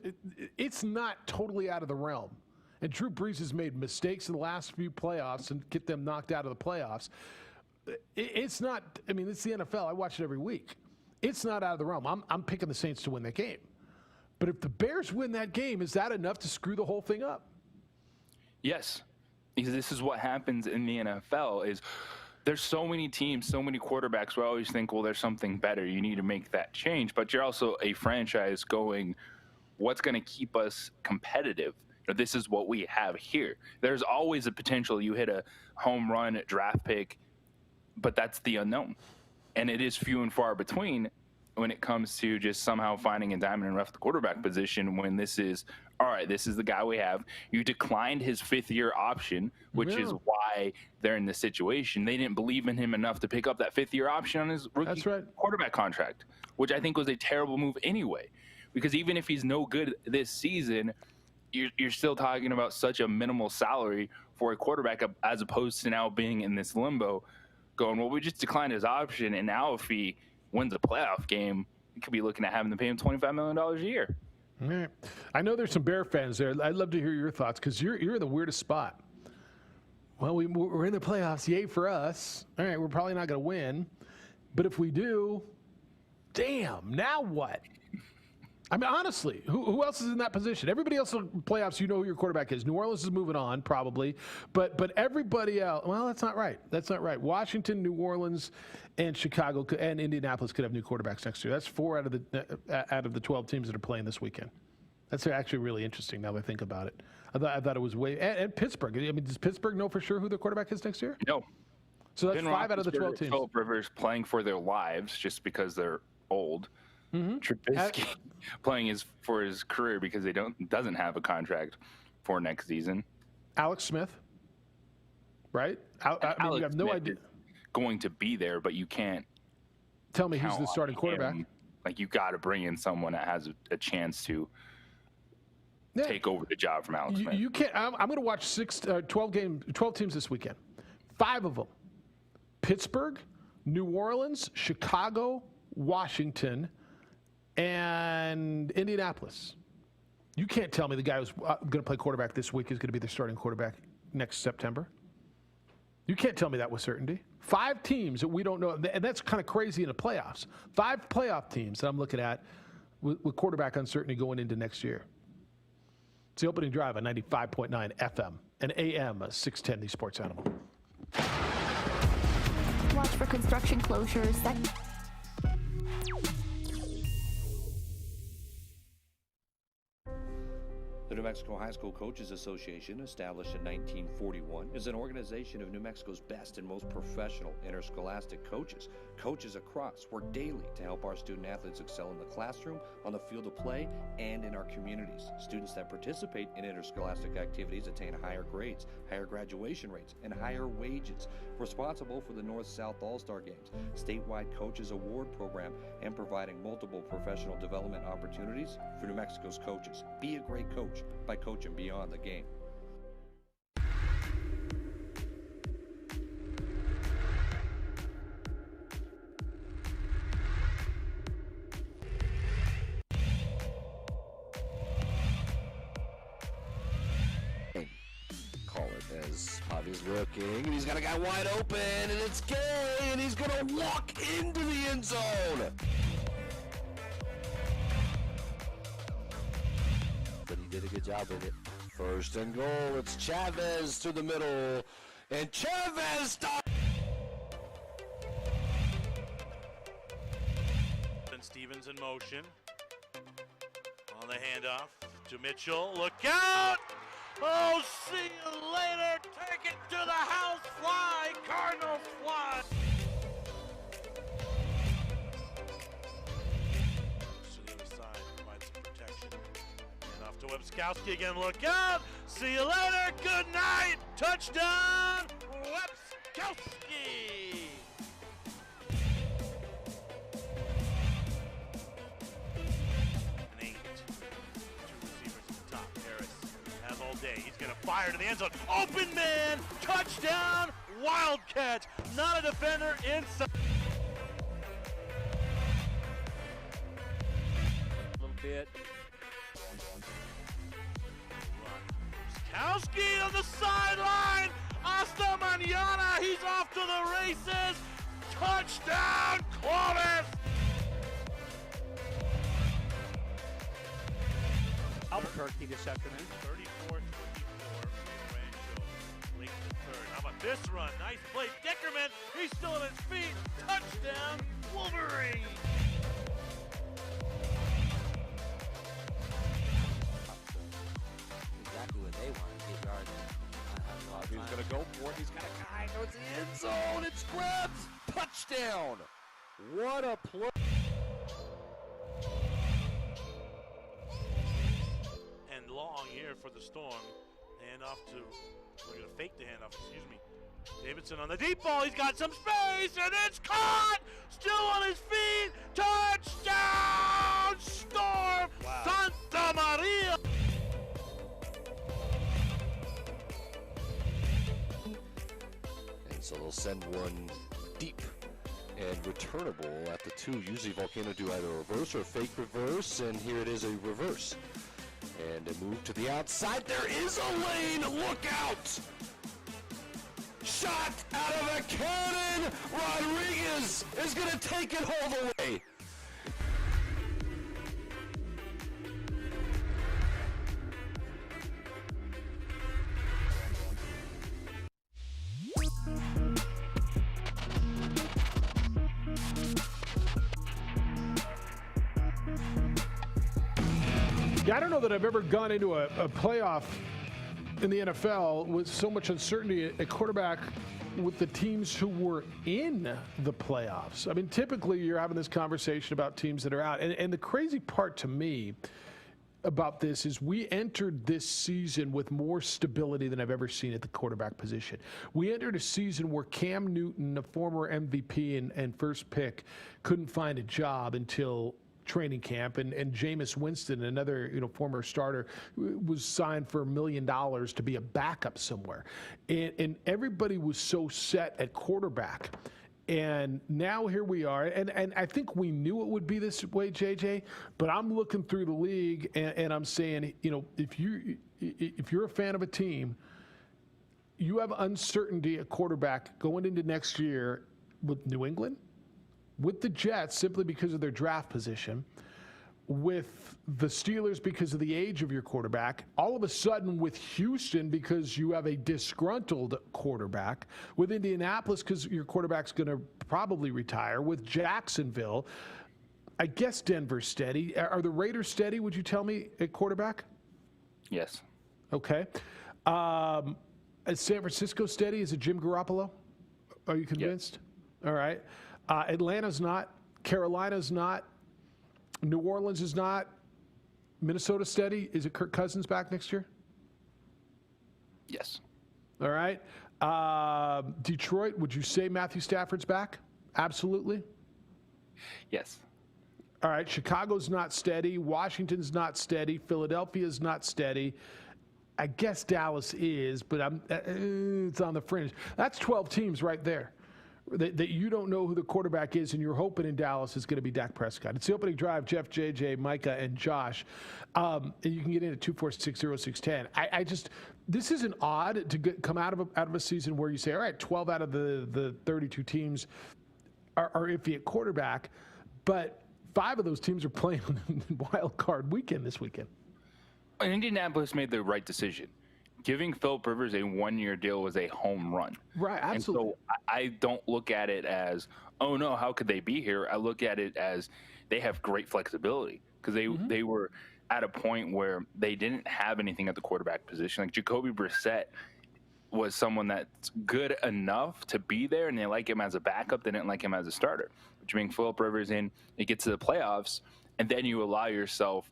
it's not totally out of the realm. And Drew Brees has made mistakes in the last few playoffs and get them knocked out of the playoffs. It's not, I mean, it's the NFL. I watch it every week. It's not out of the realm. I'm picking the Saints to win that game. But if the Bears win that game, is that enough to screw the whole thing up? Yes. Because this is what happens in the NFL is there's so many teams, so many quarterbacks. We always think, well, there's something better. You need to make that change. But you're also a franchise going, what's going to keep us competitive? This is what we have here. There's always a potential you hit a home run draft pick, but that's the unknown. And it is few and far between when it comes to just somehow finding a diamond in the rough at the quarterback position when this is, all right, this is the guy we have. You declined his 5th-year option, which is why they're in this situation. They didn't believe in him enough to pick up that 5th-year option on his rookie quarterback contract, which I think was a terrible move anyway. Because even if he's no good this season, you're still talking about such a minimal salary for a quarterback as opposed to now being in this limbo going, well, we just declined his option, and now if he wins a playoff game, we could be looking at having to pay him $25 million a year. All right. I know there's some Bear fans there. I'd love to hear your thoughts because you're in the weirdest spot. Well, we're in the playoffs. Yay for us. All right, we're probably not going to win. But if we do, damn, now what? I mean, honestly, who else is in that position? Everybody else in the playoffs, you know who your quarterback is. New Orleans is moving on, probably. But everybody else, well, that's not right. That's not right. Washington, New Orleans, and Chicago and Indianapolis could have new quarterbacks next year. That's 4 out of the 12 teams that are playing this weekend. That's actually really interesting now that I think about it. I thought it was way – and Pittsburgh. I mean, does Pittsburgh know for sure who their quarterback is next year? No. So that's 5 out of the 12 teams. Philip Rivers playing for their lives just because they're old. Trubisky playing for his career because they doesn't have a contract for next season. Alex Smith, right? I mean, you have no idea. Going to be there, but you can't tell me who's the starting quarterback. Like you got to bring in someone that has a chance to take over the job from Alex Smith. You can't. I'm going to watch 12 teams this weekend. 5 of them: Pittsburgh, New Orleans, Chicago, Washington, and Indianapolis. You can't tell me the guy who's going to play quarterback this week is going to be the starting quarterback next September. You can't tell me that with certainty. 5 teams that we don't know, and that's kind of crazy in the playoffs. 5 playoff teams that I'm looking at with quarterback uncertainty going into next year. It's the opening drive on 95.9 FM and AM 610, the Sports Animal. Watch for construction closures. The New Mexico High School Coaches Association, established in 1941, is an organization of New Mexico's best and most professional interscholastic coaches. Coaches across work daily to help our student athletes excel in the classroom, on the field of play, and in our communities. Students that participate in interscholastic activities attain higher grades, higher graduation rates, and higher wages. Responsible for the North-South All-Star Games, statewide Coaches Award Program, and providing multiple professional development opportunities for New Mexico's coaches. Be a great coach by coaching beyond the game. Call it as Javi's looking, and he's got a guy wide open, and it's Gay, and he's going to walk into the end zone. But he did a good job with it. First and goal, it's Chavez to the middle, and Chavez stops. And Stevens in motion. On the handoff to Mitchell. Look out! Oh, see you later. Take it to the house. Fly, Cardinals fly. To the other side, provide some protection. And off to Webskowski again. Look out. See you later. Good night. Touchdown, Webskowski. He's going to fire to the end zone. Open man, touchdown, Wildcats. Not a defender inside. A little bit. Skowski on the sideline. Hasta mañana. He's off to the races. Touchdown, Clovis. Albuquerque this afternoon. 34-24. Late in the third. How about this run? Nice play. Dickerman. He's still on his feet. Touchdown, Wolverine. Exactly what they want to get yards. He's going to go for it. He's got a guy towards the end zone. It's grabs. Touchdown. What a play. And long here for the Storm. Handoff to, we're going to fake the handoff, excuse me. Davidson on the deep ball. He's got some space, and it's caught. Still on his feet. Touchdown, Storm. Wow. Santa Maria. And so they'll send one deep and returnable at the 2. Usually Volcano do either a reverse or a fake reverse, and here it is a reverse. And a move to the outside. There is a lane. Look out! Shot out of a cannon. Rodriguez is going to take it all the way. Yeah, I don't know that I've ever gone into a playoff in the NFL with so much uncertainty at quarterback with the teams who were in the playoffs. I mean, typically you're having this conversation about teams that are out. And the crazy part to me about this is we entered this season with more stability than I've ever seen at the quarterback position. We entered a season where Cam Newton, a former MVP and first pick, couldn't find a job until training camp, and Jameis Winston, another former starter, was signed for $1 million to be a backup somewhere, and everybody was so set at quarterback. And now here we are, and I think we knew it would be this way, JJ. But I'm looking through the league, and I'm saying, if you're a fan of a team, you have uncertainty at quarterback going into next year with New England, with the Jets simply because of their draft position, with the Steelers because of the age of your quarterback, all of a sudden with Houston because you have a disgruntled quarterback, with Indianapolis because your quarterback's going to probably retire, with Jacksonville. I guess Denver's steady. Are the Raiders steady, would you tell me, at quarterback? Yes. Okay. Is San Francisco steady? Is it Jim Garoppolo? Are you convinced? Yep. All right. Atlanta's not. Carolina's not. New Orleans is not. Minnesota steady. Is it Kirk Cousins back next year? Yes. All right. Detroit, would you say Matthew Stafford's back? Absolutely. Yes. All right. Chicago's not steady. Washington's not steady. Philadelphia's not steady. I guess Dallas is, but it's on the fringe. That's 12 teams right there. That you don't know who the quarterback is, and you're hoping in Dallas is going to be Dak Prescott. It's the opening drive. Jeff, JJ, Micah, and Josh. And you can get in at 246-0610. This isn't odd to come out of a season where you say, all right, 12 out of the 32 teams are iffy at quarterback, but 5 of those teams are playing on wild card weekend this weekend. And Indianapolis made the right decision. Giving Philip Rivers a 1-year deal was a home run. Right, absolutely. And so I don't look at it as, oh no, how could they be here? I look at it as they have great flexibility because they were at a point where they didn't have anything at the quarterback position. Like Jacoby Brissett was someone that's good enough to be there, and they like him as a backup. They didn't like him as a starter. Which means Phillip Rivers in, it gets to the playoffs, and then you allow yourself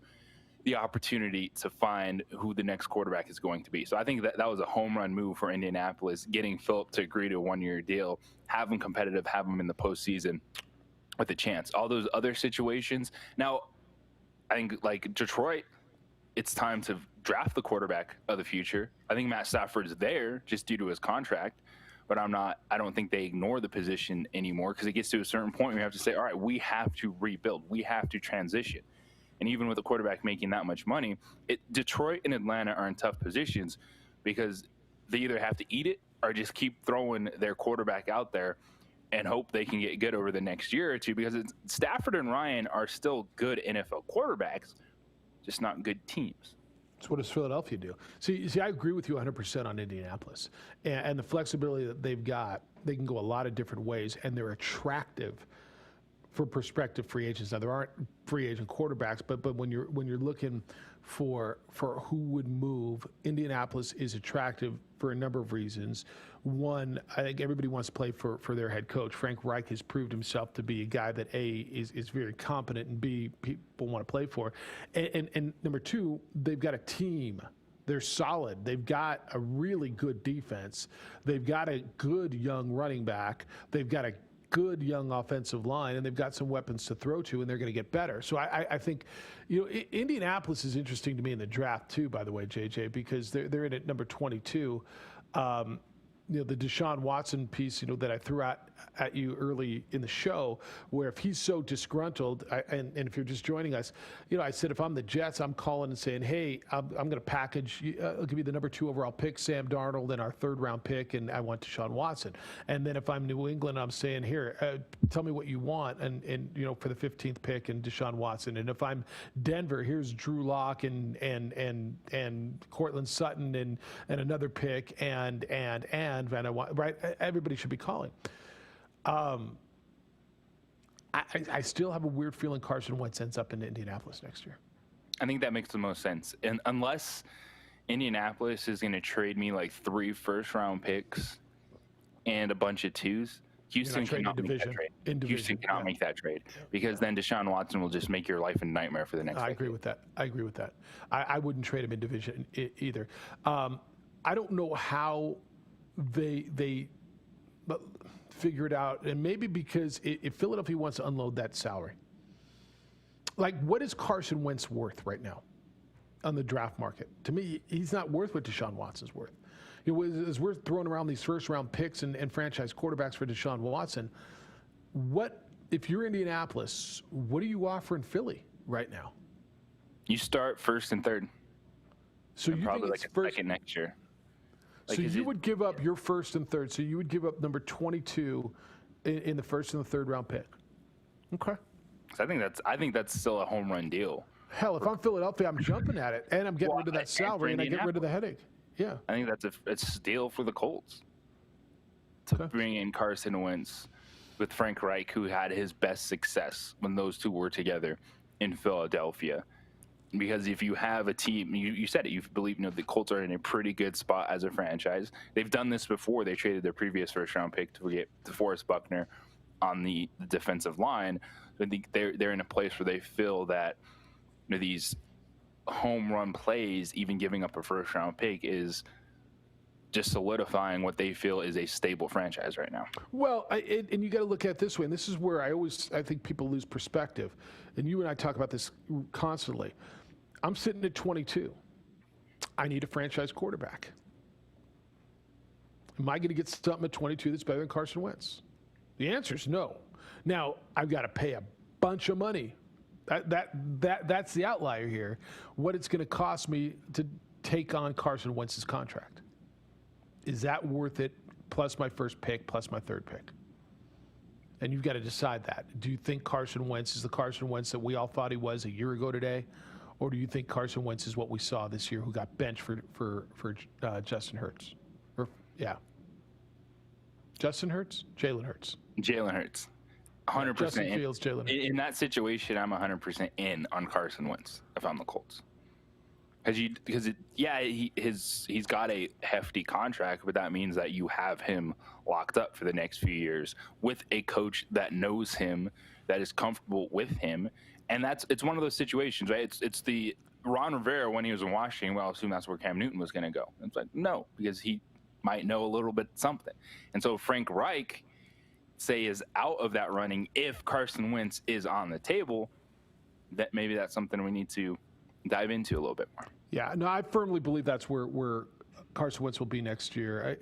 the opportunity to find who the next quarterback is going to be. So I think that was a home run move for Indianapolis, getting Phillip to agree to a one-year deal, have him competitive, have him in the postseason with a chance. All those other situations. Now, I think like Detroit, it's time to draft the quarterback of the future. I think Matt Stafford's there just due to his contract, but I don't think they ignore the position anymore, because it gets to a certain point where you have to say, all right, we have to rebuild. We have to transition. And even with a quarterback making that much money, Detroit and Atlanta are in tough positions because they either have to eat it or just keep throwing their quarterback out there and hope they can get good over the next year or two, because Stafford and Ryan are still good NFL quarterbacks, just not good teams. So what does Philadelphia do? See, I agree with you 100% on Indianapolis. And the flexibility that they've got, they can go a lot of different ways, and they're attractive for prospective free agents. Now, there aren't free agent quarterbacks, but when you're looking for who would move, Indianapolis is attractive for a number of reasons. One, I think everybody wants to play for their head coach. Frank Reich has proved himself to be a guy that A, is very competent, and B, people want to play for. And number two, they've got a team. They're solid. They've got a really good defense. They've got a good young running back. They've got a good young offensive line, and they've got some weapons to throw to, and they're going to get better. So I think, Indianapolis is interesting to me in the draft too, by the way, JJ, because they're in at number 22. The Deshaun Watson piece, that I threw at you early in the show, where if he's so disgruntled, and if you're just joining us, I said if I'm the Jets, I'm calling and saying, hey, I'm going to package, I'll give you the number 2 overall pick, Sam Darnold, and our 3rd round pick, and I want Deshaun Watson. And then if I'm New England, I'm saying, here, tell me what you want, and for the 15th pick and Deshaun Watson. And if I'm Denver, here's Drew Lock and Cortland Sutton and another pick and I want, right? Everybody should be calling. I still have a weird feeling Carson Wentz ends up in Indianapolis next year. I think that makes the most sense. And unless Indianapolis is going to trade me like 3 first-round picks and a bunch of 2s, Houston cannot make that trade. Houston cannot make that trade, because then Deshaun Watson will just make your life a nightmare for the next I agree with that. I wouldn't trade him in division either. I don't know how they figure it out, and maybe because if Philadelphia wants to unload that salary, like what is Carson Wentz worth right now on the draft market? To me, he's not worth what Deshaun Watson's worth. It's worth throwing around these first-round picks and franchise quarterbacks for Deshaun Watson. What if you're Indianapolis? What are you offering Philly right now? You start 1st and 3rd. So you probably think like a second next year. So you would give up your 1st and 3rd. So you would give up number 22 in the 1st and the 3rd round pick. Okay. I think that's still a home run deal. Hell, if I'm Philadelphia, I'm jumping at it, and I'm getting rid of that salary, and I get rid of the headache. Yeah. I think that's a steal for the Colts to bring in Carson Wentz with Frank Reich, who had his best success when those two were together in Philadelphia. Because if you have a team, you said it, you believe the Colts are in a pretty good spot as a franchise. They've done this before. They traded their previous 1st-round pick to get DeForest Buckner on the defensive line. I think they're in a place where they feel that these home run plays, even giving up a 1st-round pick, is just solidifying what they feel is a stable franchise right now. Well, and you got to look at it this way, and this is where I think people lose perspective. And you and I talk about this constantly. I'm sitting at 22. I need a franchise quarterback. Am I going to get something at 22 that's better than Carson Wentz? The answer is no. Now, I've got to pay a bunch of money. That's the outlier here. What it's going to cost me to take on Carson Wentz's contract. Is that worth it, plus my 1st pick, plus my 3rd pick? And you've got to decide that. Do you think Carson Wentz is the Carson Wentz that we all thought he was a year ago today? Or do you think Carson Wentz is what we saw this year, who got benched for Justin Hurts? Justin Hurts? Jalen Hurts. Jalen Hurts. 100%. Justin Fields, Jalen Hurts. In that situation, I'm 100% in on Carson Wentz if I'm the Colts. He's got a hefty contract, but that means that you have him locked up for the next few years with a coach that knows him, that is comfortable with him, and it's one of those situations, right? It's the Ron Rivera when he was in Washington. Well, I assume that's where Cam Newton was going to go. It's like no, because he might know a little bit something, and so Frank Reich, say, is out of that running if Carson Wentz is on the table. That maybe that's something we need to dive into a little bit more. Yeah, no, I firmly believe that's where Carson Wentz will be next year.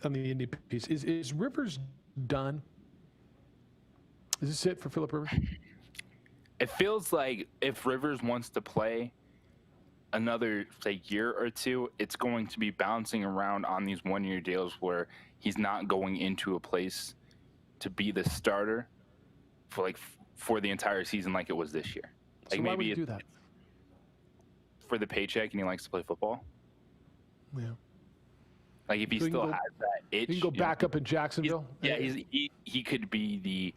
On the Indy piece, is Rivers done? Is this it for Philip Rivers? It feels like if Rivers wants to play another, say, year or two, it's going to be bouncing around on these one-year deals where he's not going into a place to be the starter for the entire season like it was this year. So like why maybe would he do that? For the paycheck, and he likes to play football. Yeah. Like if he still has that itch, he can go back up in Jacksonville. Yeah, he could be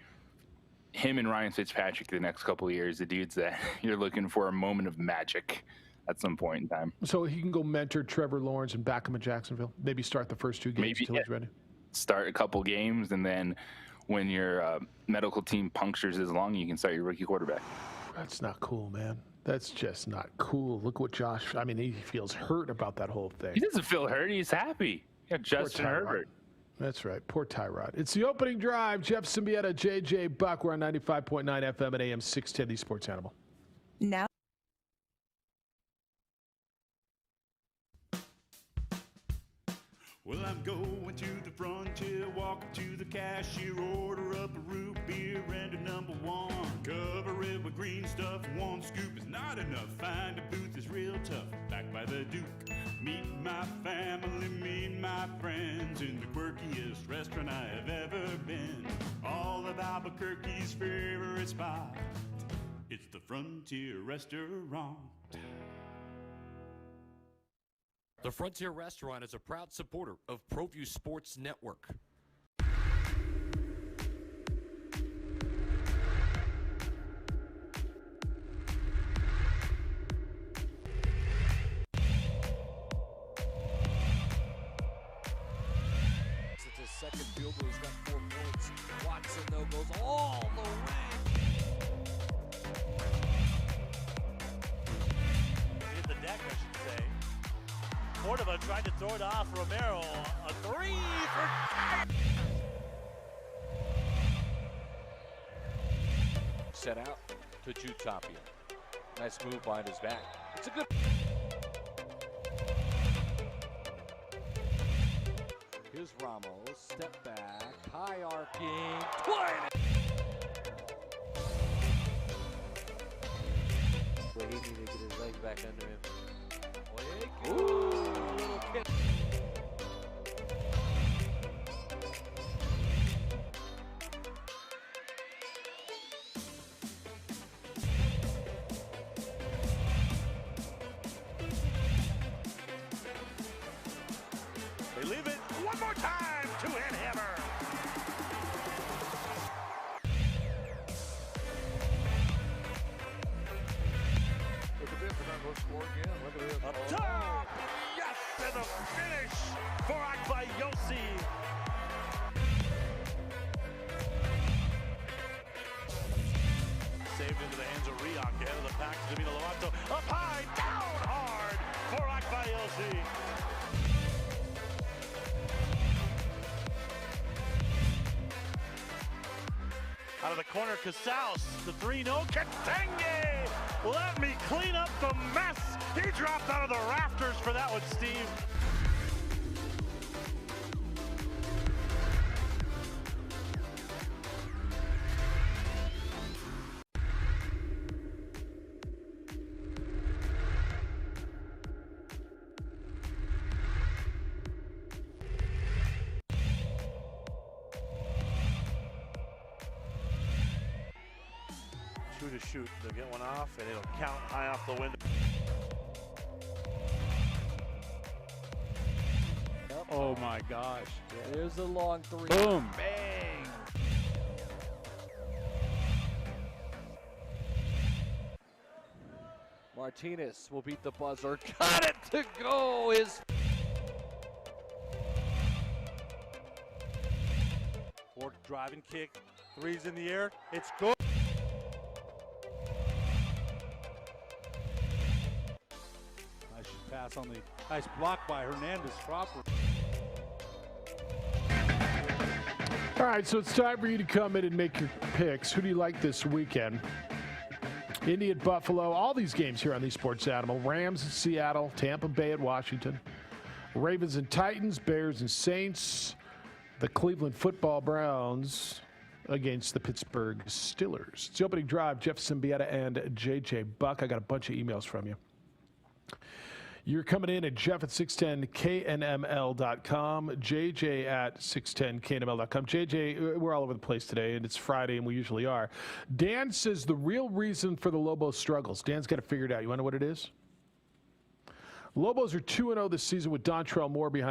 him and Ryan Fitzpatrick the next couple of years. The dudes that you're looking for a moment of magic at some point in time. So he can go mentor Trevor Lawrence and back him in Jacksonville. Maybe start the first 2 games until he's ready. Start a couple games, and then when your medical team punctures his lung, you can start your rookie quarterback. That's not cool, man. That's just not cool. Look what he feels hurt about that whole thing. He doesn't feel hurt. He's happy. Yeah, Justin Herbert. That's right. Poor Tyrod. It's the opening drive. Jeff Siembieda, JJ Buck. We're on 95.9 FM at AM 610, the Sports Animal. Now. Well, I'm going to the frontier, walking to the cashier, order up a root beer and a number one. Cover it with green stuff, one scoop is not enough. Find a booth is real tough, back by the Duke. Meet my family, meet my friends in the quirkiest restaurant I have ever been. All of Albuquerque's favorite spot, it's the Frontier Restaurant. The Frontier Restaurant is a proud supporter of ProView Sports Network. It's his second field goal. He's got 4 points. Watson, though, goes all the way. Hit the deck, I should say. Cordova tried to throw it off Romero. A 3 for... Set out to Jutapia. Nice move behind his back. It's a good... Here's Ramos. Step back. High arcing. 20! But he needed to get his legs back under him. Ooh, little kick. They leave it one more time to Hammer. Look at this, they're not going to score again. Look at this. Up top! Yes, and the finish for Akbayosi. Saved into the hands of Riak, ahead of the pack to Davina Lovato. Up high, down hard for Akbayosi. Out of the corner, Casals, the 3-0, Katenge! Let me clean up the mess! He dropped out of the rafters for that one, Steve. To shoot. They'll get one off, and it'll count high off the window. Oh my gosh. There's the long 3. Boom. Bang. Martinez will beat the buzzer. Got it to go. Ford driving kick. Three's in the air. It's good. Nice pass on the nice block by Hernandez Crawford. All right, so it's time for you to come in and make your picks. Who do you like this weekend? Indy at Buffalo. All these games here on the Sports Animal. Rams at Seattle. Tampa Bay at Washington. Ravens and Titans. Bears and Saints. The Cleveland Football Browns against the Pittsburgh Steelers. It's the opening drive. Jeff Siembieda and JJ Buck. I got a bunch of emails from you. You're coming in at Jeff at 610knml.com, JJ at 610knml.com. JJ, we're all over the place today, and it's Friday, and we usually are. Dan says the real reason for the Lobos' struggles. Dan's got to figure it out. You want to know what it is? Lobos are 2-0 this season with Dontrell Moore behind the